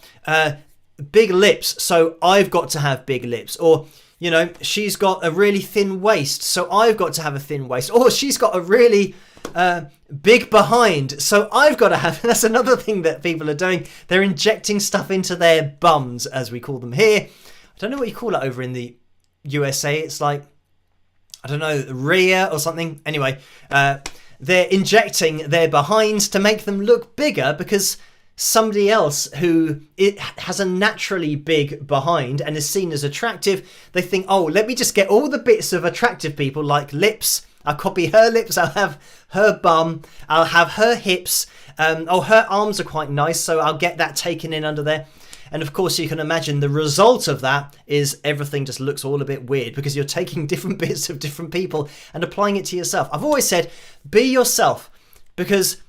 big lips, so I've got to have big lips. Or, she's got a really thin waist, so I've got to have a thin waist. Or she's got a really big behind, so I've got to have... That's another thing that people are doing. They're injecting stuff into their bums, as we call them here. I don't know what you call it over in the USA. It's like, I don't know, rear or something. Anyway, they're injecting their behinds to make them look bigger because somebody else who has a naturally big behind and is seen as attractive, they think, let me just get all the bits of attractive people, like lips. I'll copy her lips. I'll have her bum. I'll have her hips. Her arms are quite nice, so I'll get that taken in under there. And of course, you can imagine the result of that is everything just looks all a bit weird because you're taking different bits of different people and applying it to yourself. I've always said, be yourself, because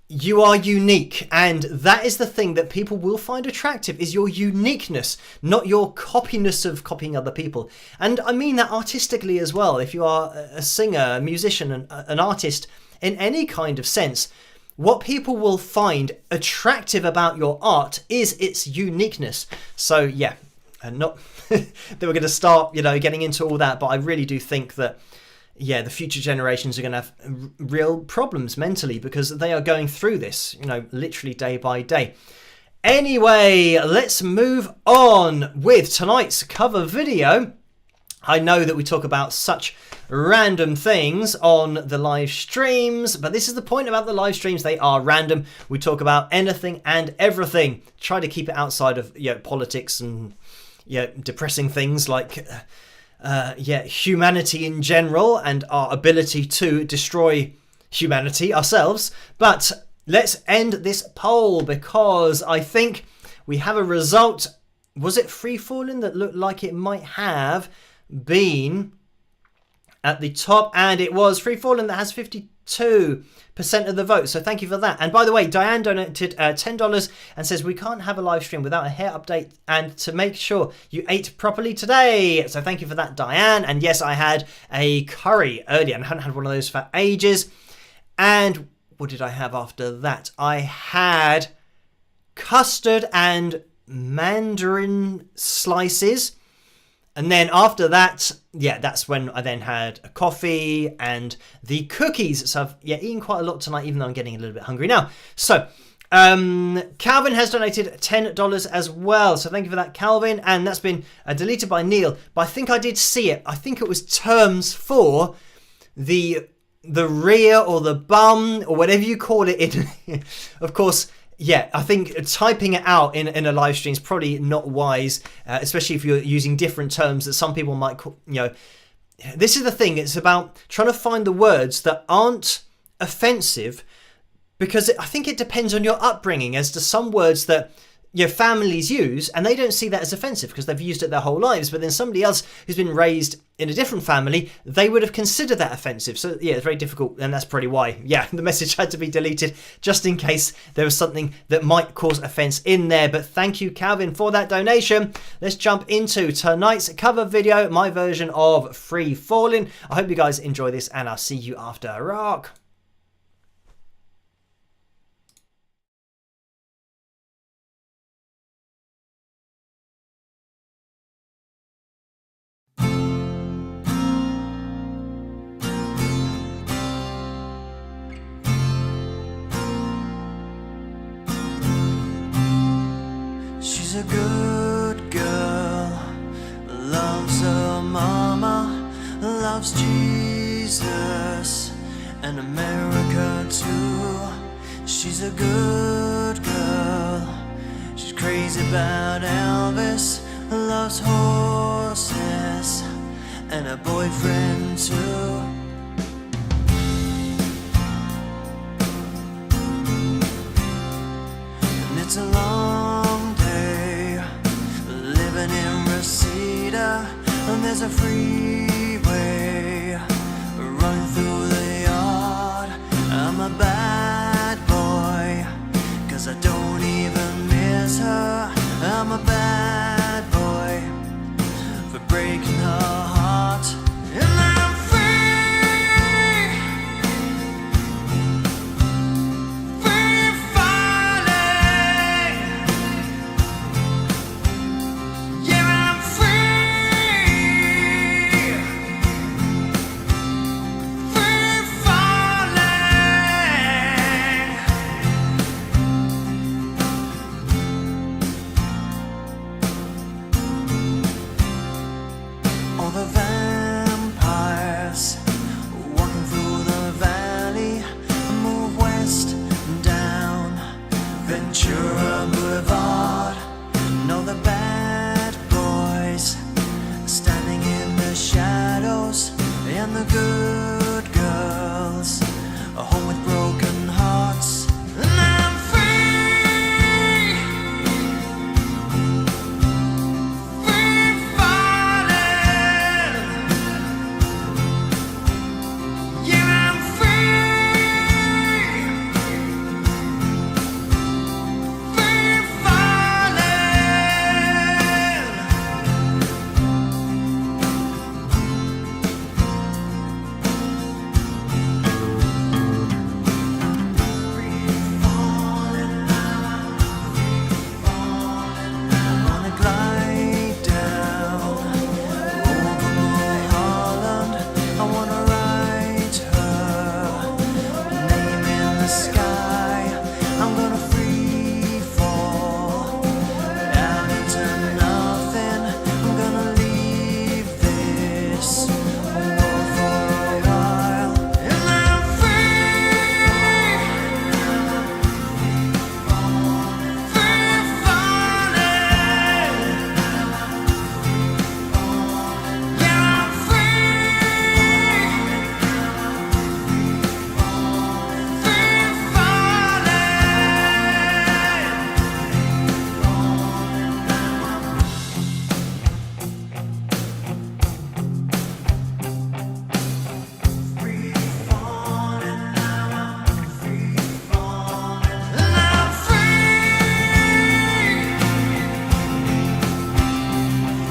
you are unique. And that is the thing that people will find attractive, is your uniqueness, not your copiness of copying other people. And I mean that artistically as well. If you are a singer, a musician, an artist in any kind of sense, what people will find attractive about your art is its uniqueness. So yeah, and not that we're going to start, getting into all that, but I really do think that, yeah, the future generations are going to have real problems mentally because they are going through this, literally day by day. Anyway, let's move on with tonight's cover video. I know that we talk about such random things on the live streams, but this is the point about the live streams. They are random. We talk about anything and everything. Try to keep it outside of politics and depressing things like humanity in general and our ability to destroy humanity ourselves. But let's end this poll because I think we have a result. Was it Free Falling that looked like it might have been at the top? And it was Free Falling that has 52% of the vote, so thank you for that. And by the way, Diane donated $10 and says we can't have a live stream without a hair update and to make sure you ate properly today. So thank you for that, Diane. And yes, I had a curry earlier and I hadn't had one of those for ages. And what did I have after that? I had custard and mandarin slices. And then after that, yeah, that's when I then had a coffee and the cookies. So I've eaten quite a lot tonight, even though I'm getting a little bit hungry now. So Calvin has donated $10 as well. So thank you for that, Calvin. And that's been deleted by Neil. But I think I did see it. I think it was terms for the rear or the bum or whatever you call it. Of course, yeah, I think typing it out in a live stream is probably not wise, especially if you're using different terms that some people might call, This is the thing. It's about trying to find the words that aren't offensive, because I think it depends on your upbringing as to some words that your families use and they don't see that as offensive because they've used it their whole lives. But then somebody else who's been raised in a different family, they would have considered that offensive. So yeah, it's very difficult, and that's probably why, yeah, the message had to be deleted just in case there was something that might cause offense in there. But thank you, Calvin, for that donation. Let's jump into tonight's cover video, my version of Free Falling. I hope you guys enjoy this, and I'll see you after rock. She's a good girl, loves her mama, loves Jesus and America too. She's a good girl, she's crazy about Elvis, loves horses and a boyfriend too. And it's a long day living in Reseda, and there's a freeway running through the yard. I'm a bad boy, 'cause I don't even miss her. I'm a bad boy for breaking her heart. And I'm free, free falling. Yeah, I'm free, free falling. All the vampires walking through the valley move west and down Ventura Boulevard. And all the bad boys standing in the shadows, and the good girls are home with broken hearts. And I'm free, free falling. Yeah, I'm free, free falling. Free falling now, free falling now. I wanna glide down over Mulholland. I wanna write her name in the sky. I'm gonna free fall out into nothing. I'm gonna leave this world for a while. And I'm free, free falling. Yeah, I'm free, free falling. Free falling now, free falling. And I'm free,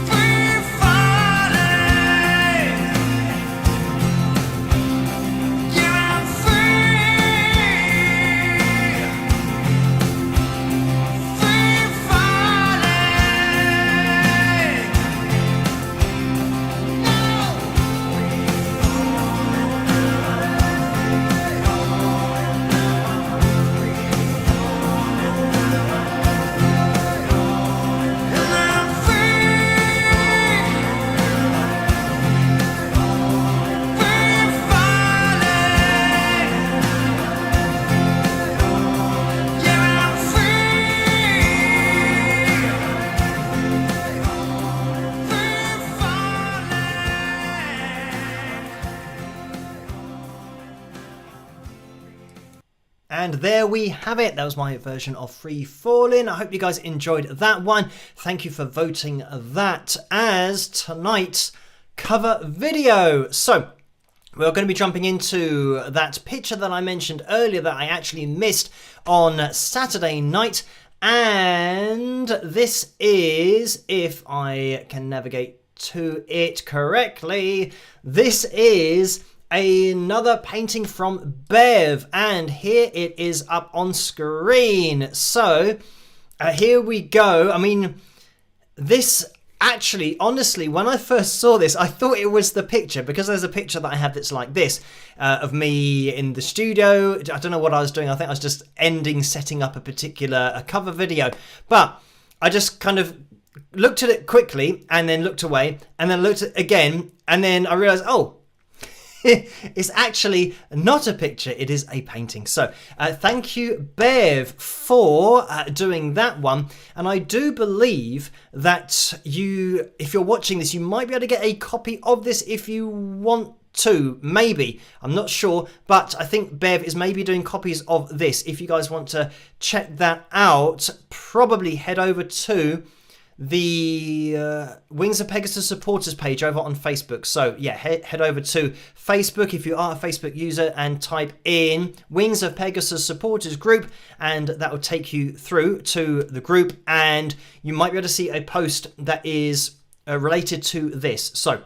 free falling. Yeah, I'm free, free And there we have it. That was my version of Free Fallin'. I hope you guys enjoyed that one. Thank you for voting that as tonight's cover video. So we're going to be jumping into that picture that I mentioned earlier that I actually missed on Saturday night. And this is, if I can navigate to it correctly, this is another painting from Bev, and here it is up on screen. So here we go. I mean, this actually, honestly, when I first saw this, I thought it was the picture, because there's a picture that I have that's like this of me in the studio. I don't know what I was doing. I think I was just setting up a particular cover video, but I just kind of looked at it quickly and then looked away and then looked at it again. And then I realized, oh, it's actually not a picture, it is a painting. So thank you, Bev, for doing that one. And I do believe that you, if you're watching this, you might be able to get a copy of this if you want to, maybe. I'm not sure, but I think Bev is maybe doing copies of this. If you guys want to check that out, probably head over to the Wings of Pegasus supporters page over on Facebook. So yeah, head over to Facebook if you are a Facebook user and type in Wings of Pegasus supporters group, and that will take you through to the group, and you might be able to see a post that is related to this. So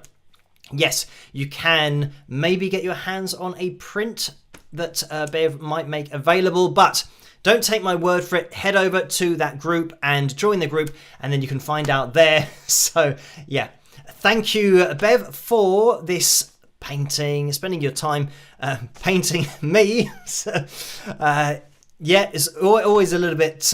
yes, you can maybe get your hands on a print that Bev might make available, but don't take my word for it. Head over to that group and join the group, and then you can find out there. So yeah, thank you, Bev, for this painting, spending your time painting me. So, yeah, it's always a little bit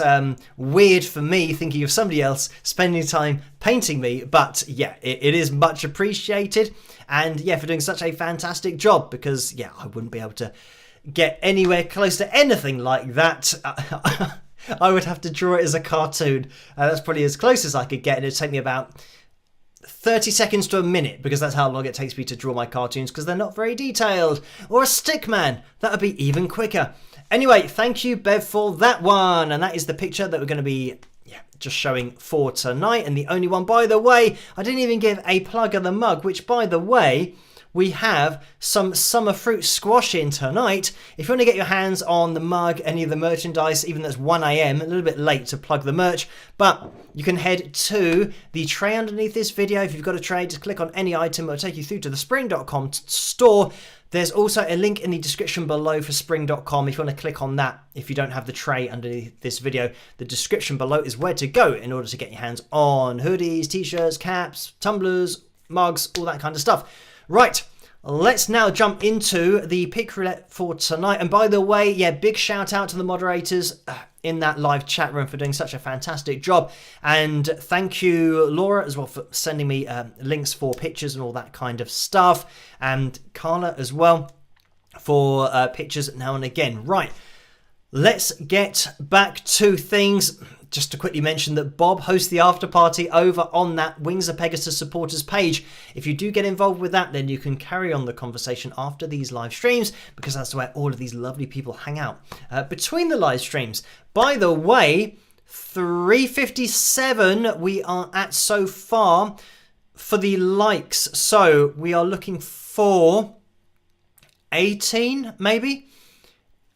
weird for me thinking of somebody else spending time painting me, but yeah, it is much appreciated. And yeah, for doing such a fantastic job, because yeah, I wouldn't be able to get anywhere close to anything like that. I would have to draw it as a cartoon. That's probably as close as I could get, and it'd take me about 30 seconds to a minute, because that's how long it takes me to draw my cartoons, because they're not very detailed. Or a stick man, that would be even quicker. Anyway, thank you, Bev, for that one. And that is the picture that we're going to be just showing for tonight, and the only one. By the way, I didn't even give a plug of the mug, which, by the way, we have some summer fruit squash in tonight. If you want to get your hands on the mug, any of the merchandise, even though it's 1 a.m, a little bit late to plug the merch, but you can head to the tray underneath this video. If you've got a tray, just click on any item. It'll take you through to the spring.com store. There's also a link in the description below for spring.com if you want to click on that. If you don't have the tray underneath this video, the description below is where to go in order to get your hands on hoodies, t-shirts, caps, tumblers, mugs, all that kind of stuff. Right, let's now jump into the pick roulette for tonight. And by the way, yeah, big shout out to the moderators in that live chat room for doing such a fantastic job. And thank you, Laura, as well, for sending me links for pictures and all that kind of stuff. And Carla as well for pictures now and again. Right, let's get back to things. Just to quickly mention that Bob hosts the after party over on that Wings of Pegasus supporters page. If you do get involved with that, then you can carry on the conversation after these live streams, because that's where all of these lovely people hang out between the live streams. By the way, 357 we are at so far for the likes. So we are looking for 18, maybe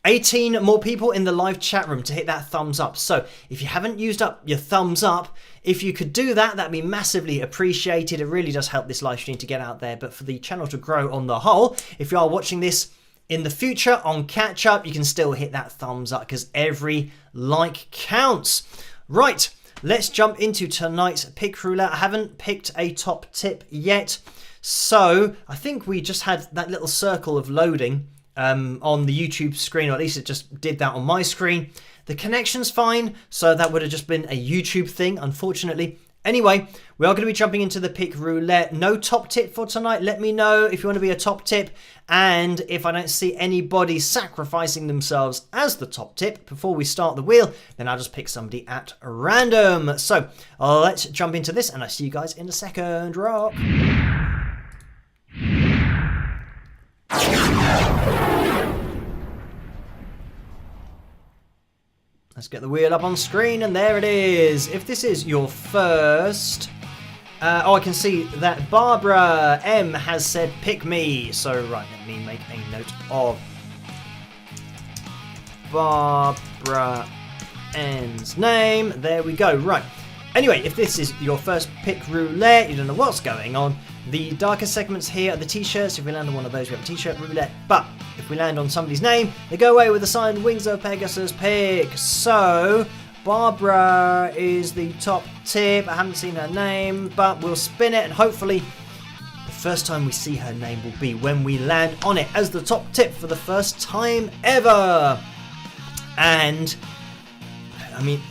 18 more people in the live chat room to hit that thumbs up. So if you haven't used up your thumbs up, if you could do that, that'd be massively appreciated. It really does help this live stream to get out there, but for the channel to grow on the whole. If you are watching this in the future on catch up, you can still hit that thumbs up, because every like counts. Right, let's jump into tonight's pick roulette. I haven't picked a top tip yet, so I think we just had that little circle of loading on the YouTube screen, or at least it just did that on my screen. The connection's fine, so that would have just been a YouTube thing, unfortunately. Anyway, we are going to be jumping into the pick roulette. No top tip for tonight. Let me know if you want to be a top tip, and if I don't see anybody sacrificing themselves as the top tip before we start the wheel, then I'll just pick somebody at random. So let's jump into this, and I'll see you guys in a second. Rock. Let's get the wheel up on screen, and there it is. If this is your first... I can see that Barbara M has said pick me. So, right, let me make a note of Barbara M's name. There we go. Right. Anyway, if this is your first pick roulette, you don't know what's going on. The darker segments here are the t-shirts. If we land on one of those, we have a t-shirt roulette. But if we land on somebody's name, they go away with the signed Wings of Pegasus pick. So, Barbara is the top tip. I haven't seen her name, but we'll spin it, and hopefully the first time we see her name will be when we land on it as the top tip for the first time ever. And, I mean,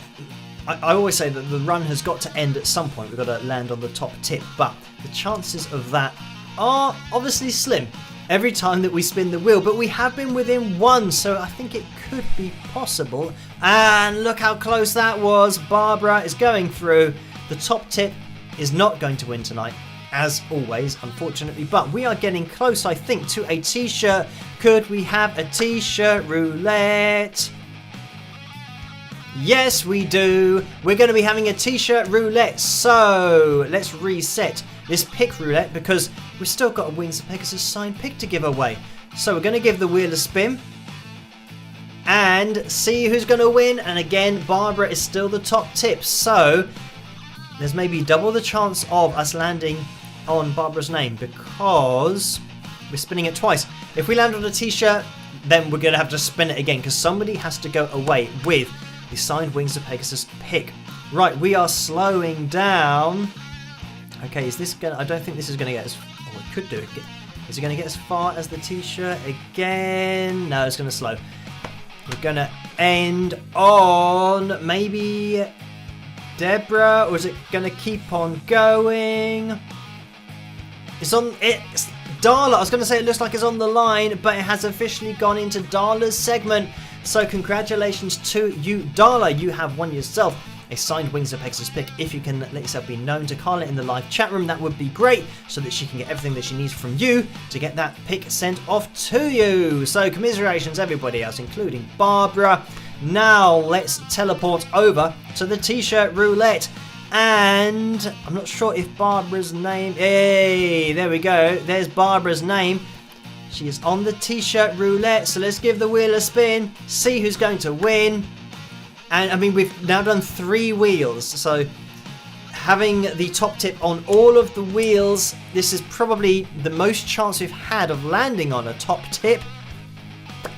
I always say that the run has got to end at some point. We've got to land on the top tip, but the chances of that are obviously slim every time that we spin the wheel, but we have been within one, so I think it could be possible. And look how close that was. Barbara is going through. The top tip is not going to win tonight, as always, unfortunately, but we are getting close, I think, to a t-shirt. Could we have a t-shirt roulette? Yes, we do. We're going to be having a t-shirt roulette. So let's reset this pick roulette because we've still got a Wings of Pegasus signed pick to give away. So we're going to give the wheel a spin and see who's going to win. And again, Barbara is still the top tip. So there's maybe double the chance of us landing on Barbara's name because we're spinning it twice. If we land on a t-shirt, then we're going to have to spin it again because somebody has to go away with the signed Wings of Pegasus pick. Right, we are slowing down. Okay, is this going to... I don't think this is going to get as... Oh, it could do it. Is it going to get as far as the t-shirt again? No, it's going to slow. We're going to end on maybe Deborah, or is it going to keep on going? It's on... It's Darla. I was going to say it looks like it's on the line, but it has officially gone into Darla's segment. So congratulations to you, Darla. You have won yourself a signed Wings of Pegasus pick. If you can let yourself be known to Carla in the live chat room, that would be great, so that she can get everything that she needs from you to get that pick sent off to you. So commiserations everybody else, including Barbara. Now let's teleport over to the t-shirt roulette. And I'm not sure if Barbara's name... Hey, there we go. There's Barbara's name. She is on the t-shirt roulette, so let's give the wheel a spin, see who's going to win. And I mean, we've now done 3 wheels, so having the top tip on all of the wheels, this is probably the most chance we've had of landing on a top tip.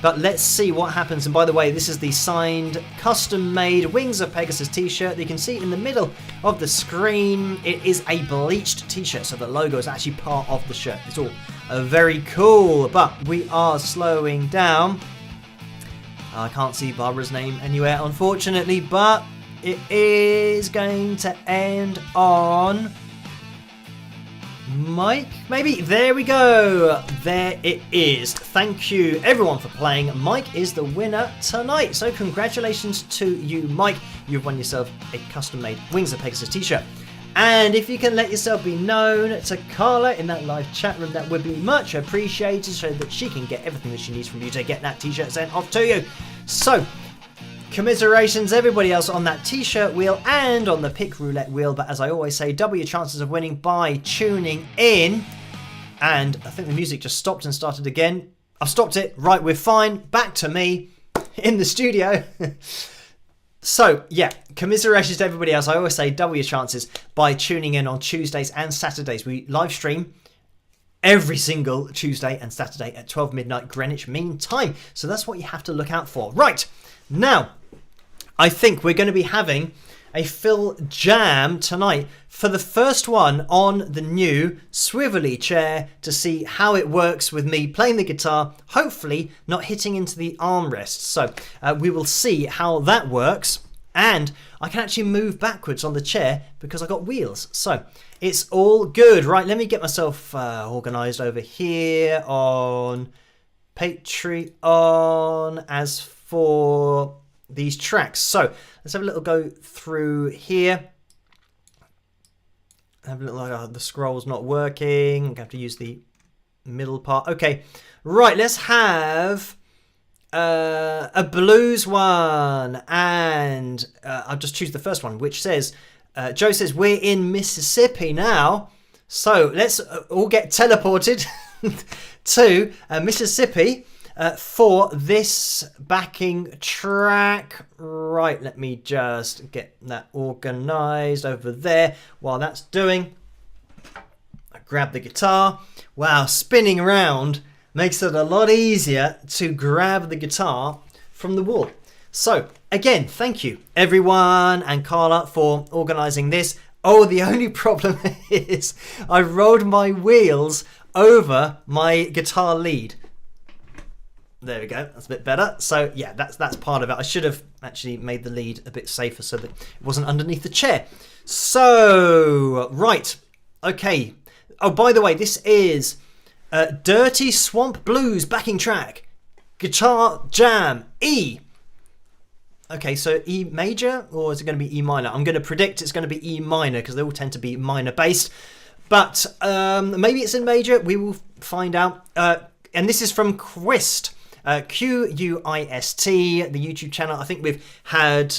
But let's see what happens. And by the way, this is the signed, custom-made Wings of Pegasus t-shirt. You can see in the middle of the screen, it is a bleached t-shirt, so the logo is actually part of the shirt. It's all very cool, but we are slowing down. I can't see Barbara's name anywhere, unfortunately, but it is going to end on Mike, maybe? There we go. There it is. Thank you, everyone, for playing. Mike is the winner tonight. So congratulations to you, Mike. You've won yourself a custom-made Wings of Pegasus t-shirt. And if you can let yourself be known to Carla in that live chat room, that would be much appreciated so that she can get everything that she needs from you to get that t-shirt sent off to you. So, commiserations everybody else on that t-shirt wheel and on the pick roulette wheel. But as I always say, double your chances of winning by tuning in. And I think the music just stopped and started again. I've stopped it. Right, we're fine. Back to me in the studio. So, yeah, commiserations to everybody else. I always say double your chances by tuning in on Tuesdays and Saturdays. We live stream every single Tuesday and Saturday at 12 midnight Greenwich Mean Time. So that's what you have to look out for. Right, now, I think we're going to be having a Phil Jam tonight for the first one on the new swivelly chair to see how it works with me playing the guitar, hopefully not hitting into the armrests. So we will see how that works. And I can actually move backwards on the chair because I got wheels. So it's all good. Right, let me get myself organised over here on Patreon as for these tracks. So let's have a little go through here. Have a little, the scroll's not working. I'm going to have to use the middle part. Okay, right, let's have a blues one. And I'll just choose the first one, which says, Joe says, we're in Mississippi now. So let's all get teleported to Mississippi for this backing track. Right, let me just get that organised over there. While that's doing, I grab the guitar. Wow, spinning around makes it a lot easier to grab the guitar from the wall. So, again, thank you, everyone, and Carla for organising this. Oh, the only problem is I rolled my wheels over my guitar lead. There we go. That's a bit better. So yeah, that's part of it. I should have actually made the lead a bit safer so that it wasn't underneath the chair. So right, okay. Oh, by the way, this is Dirty Swamp Blues backing track, guitar jam E. Okay, so E major, or is it going to be E minor? I'm going to predict it's going to be E minor because they all tend to be minor based. But maybe it's in major. We will find out. And this is from Quist. Quist, the YouTube channel. I think we've had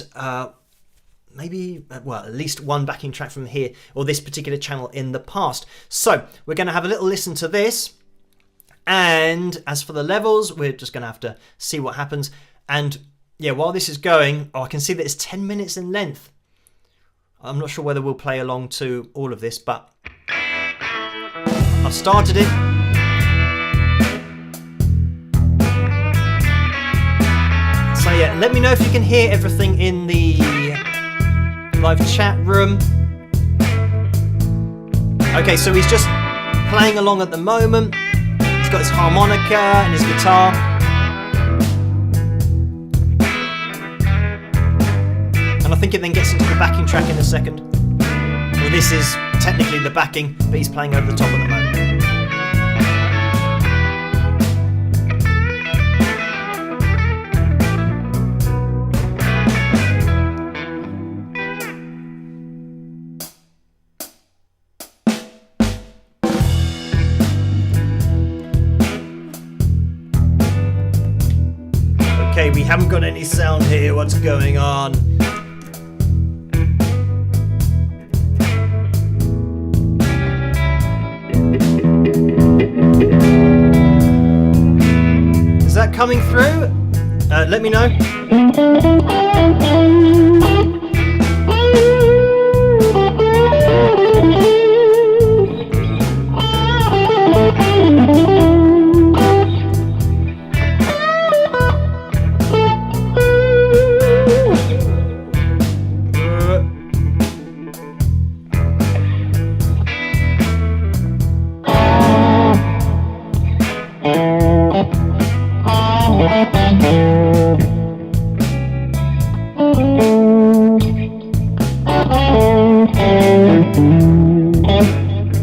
maybe, well, at least one backing track from here or this particular channel in the past. So we're going to have a little listen to this. And as for the levels, we're just going to have to see what happens. And yeah, while this is going, I can see that it's 10 minutes in length. I'm not sure whether we'll play along to all of this, but I've started it. So yeah, let me know if you can hear everything in the live chat room. Okay, so he's just playing along at the moment. He's got his harmonica and his guitar. And I think it then gets into the backing track in a second. Well, this is technically the backing, but he's playing over the top at the moment. Okay, we haven't got any sound here. What's going on? Is that coming through? Let me know.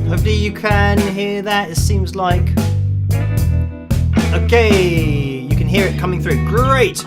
Hopefully you can hear that. It seems like... Okay, you can hear it coming through. Great!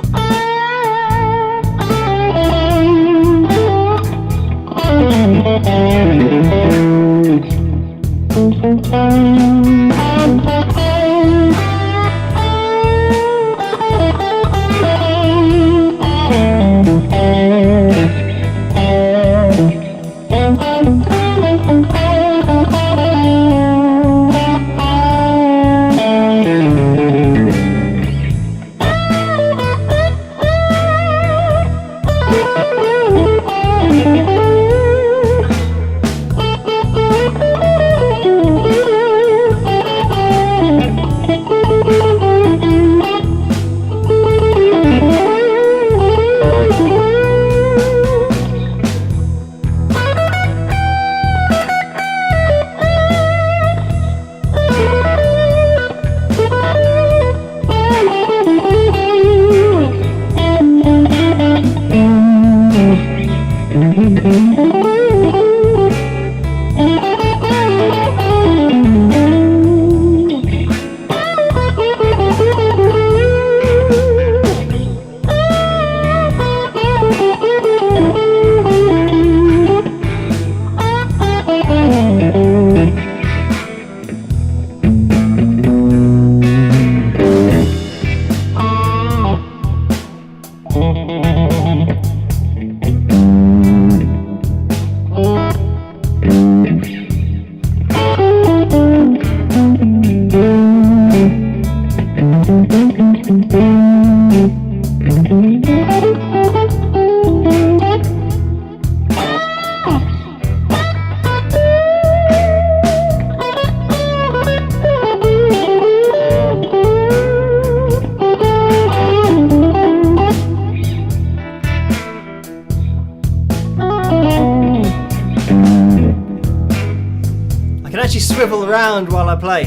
Swivel around while I play.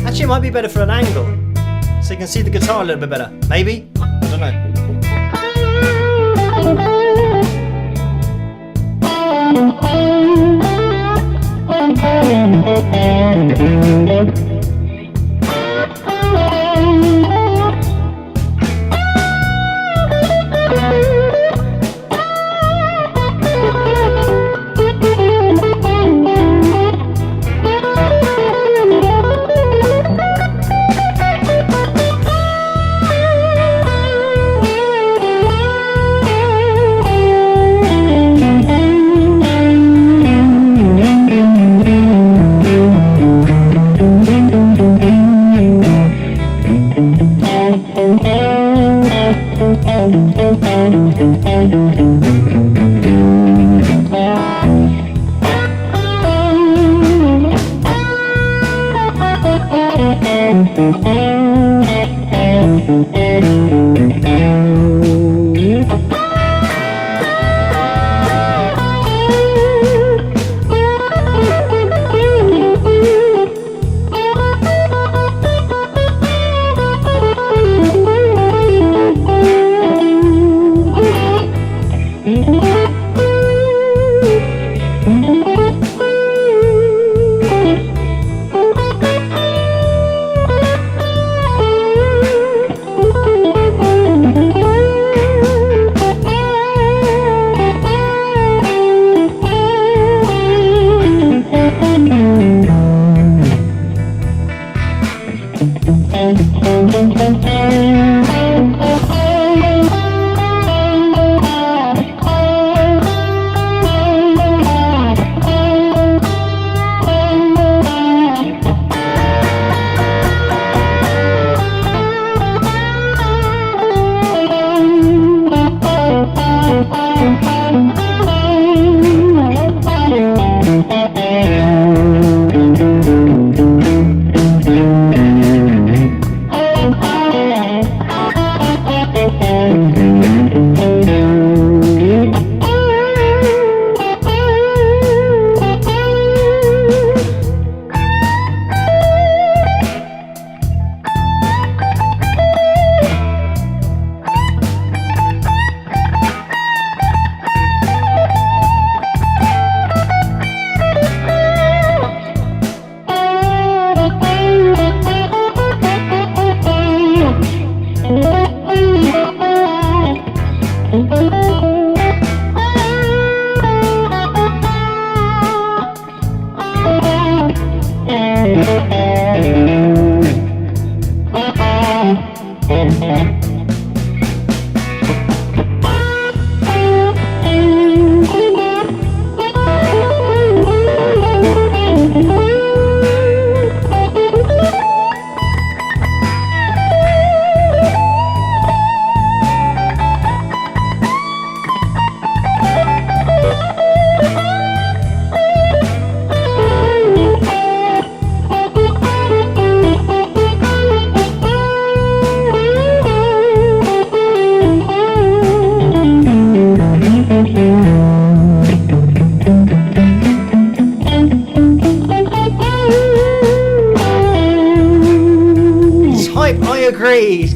Actually, Actually, it might be better for an angle, so you can see the guitar a little bit better. Maybe? I don't know.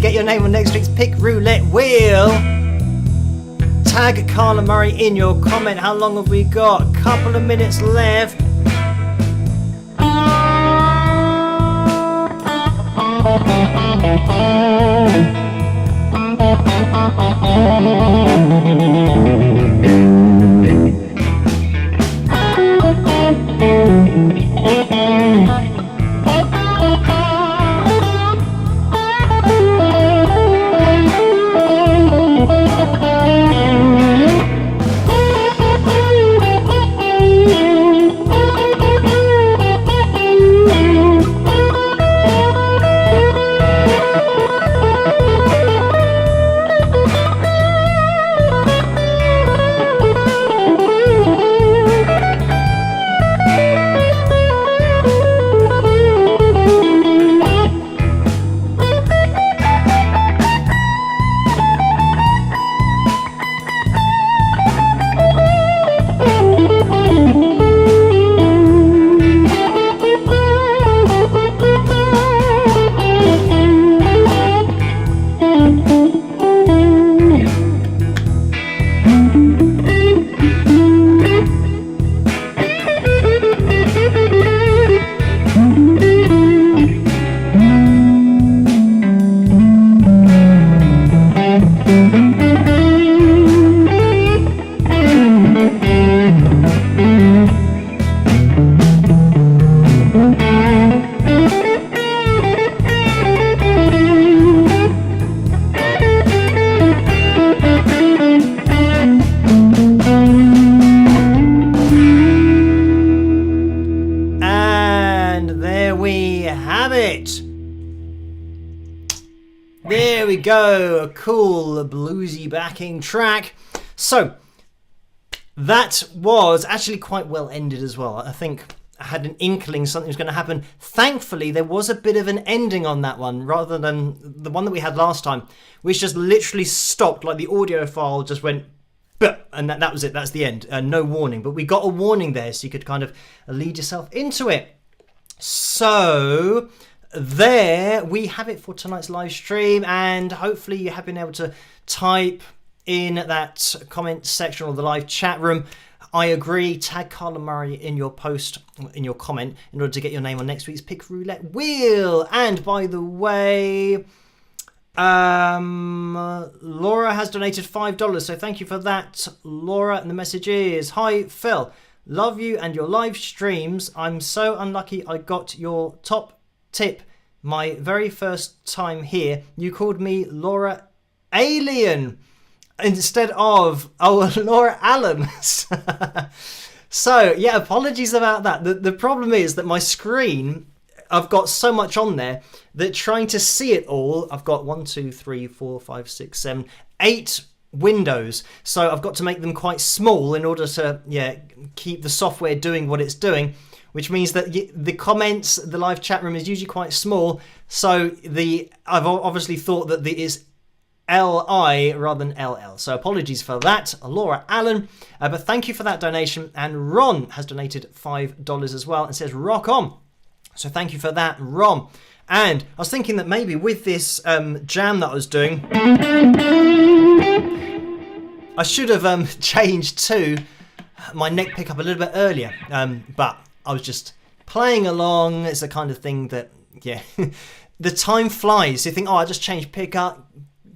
Get your name on next week's Pick Roulette wheel. Tag Carla Murray in your comment. How long have we got? Couple of minutes left. go. A cool bluesy backing track. So that was actually quite well ended as well. I think I had an inkling something was going to happen. Thankfully, there was a bit of an ending on that one rather than the one that we had last time, which just literally stopped. Like the audio file just went, and that was it. That's the end. No warning. But we got a warning there so you could kind of lead yourself into it. So there we have it for tonight's live stream, and hopefully you have been able to type in that comment section or the live chat room, I agree, tag Carla Murray in your post, in your comment, in order to get your name on next week's Pick Roulette Wheel. And by the way, Laura has donated $5, so thank you for that, Laura. And the message is, hi Phil, love you and your live streams. I'm so unlucky I got your top tip my very first time here. You called me Laura Alien instead of Laura Allen. So yeah, apologies about that. The problem is that my screen, I've got so much on there that trying to see it all, I've got 1, 2, 3, 4, 5, 6, 7, 8 windows, so I've got to make them quite small in order to keep the software doing what it's doing, which means that the comments, the live chat room is usually quite small, so I've obviously thought that the is LI rather than LL. So apologies for that, Laura Allen. But thank you for that donation. And Ron has donated $5 as well and says, rock on. So thank you for that, Ron. And I was thinking that maybe with this jam that I was doing, I should have changed to my neck pickup a little bit earlier. But I was just playing along. It's the kind of thing that, the time flies. You think, I just changed pickup,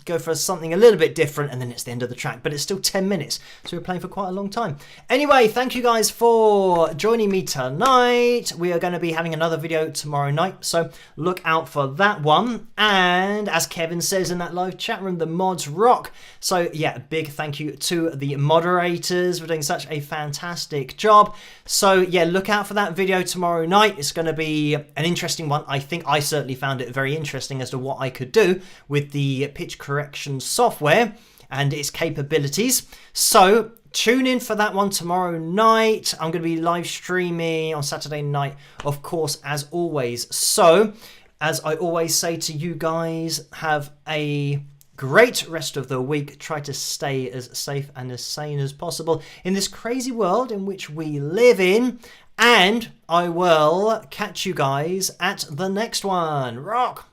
go for something a little bit different, and then it's the end of the track, but it's still 10 minutes, so we're playing for quite a long time. Anyway, thank you guys for joining me tonight. We are going to be having another video tomorrow night, so look out for that one. And as Kevin says in that live chat room, the mods rock. So yeah, big thank you to the moderators for doing such a fantastic job. So yeah, look out for that video tomorrow night. It's going to be an interesting one. I think I certainly found it very interesting as to what I could do with the pitch correction software and its capabilities. So tune in for that one tomorrow night. I'm going to be live streaming on Saturday night, of course, as always. So as I always say to you guys, have a great rest of the week. Try to stay as safe and as sane as possible in this crazy world in which we live in. And I will catch you guys at the next one. Rock!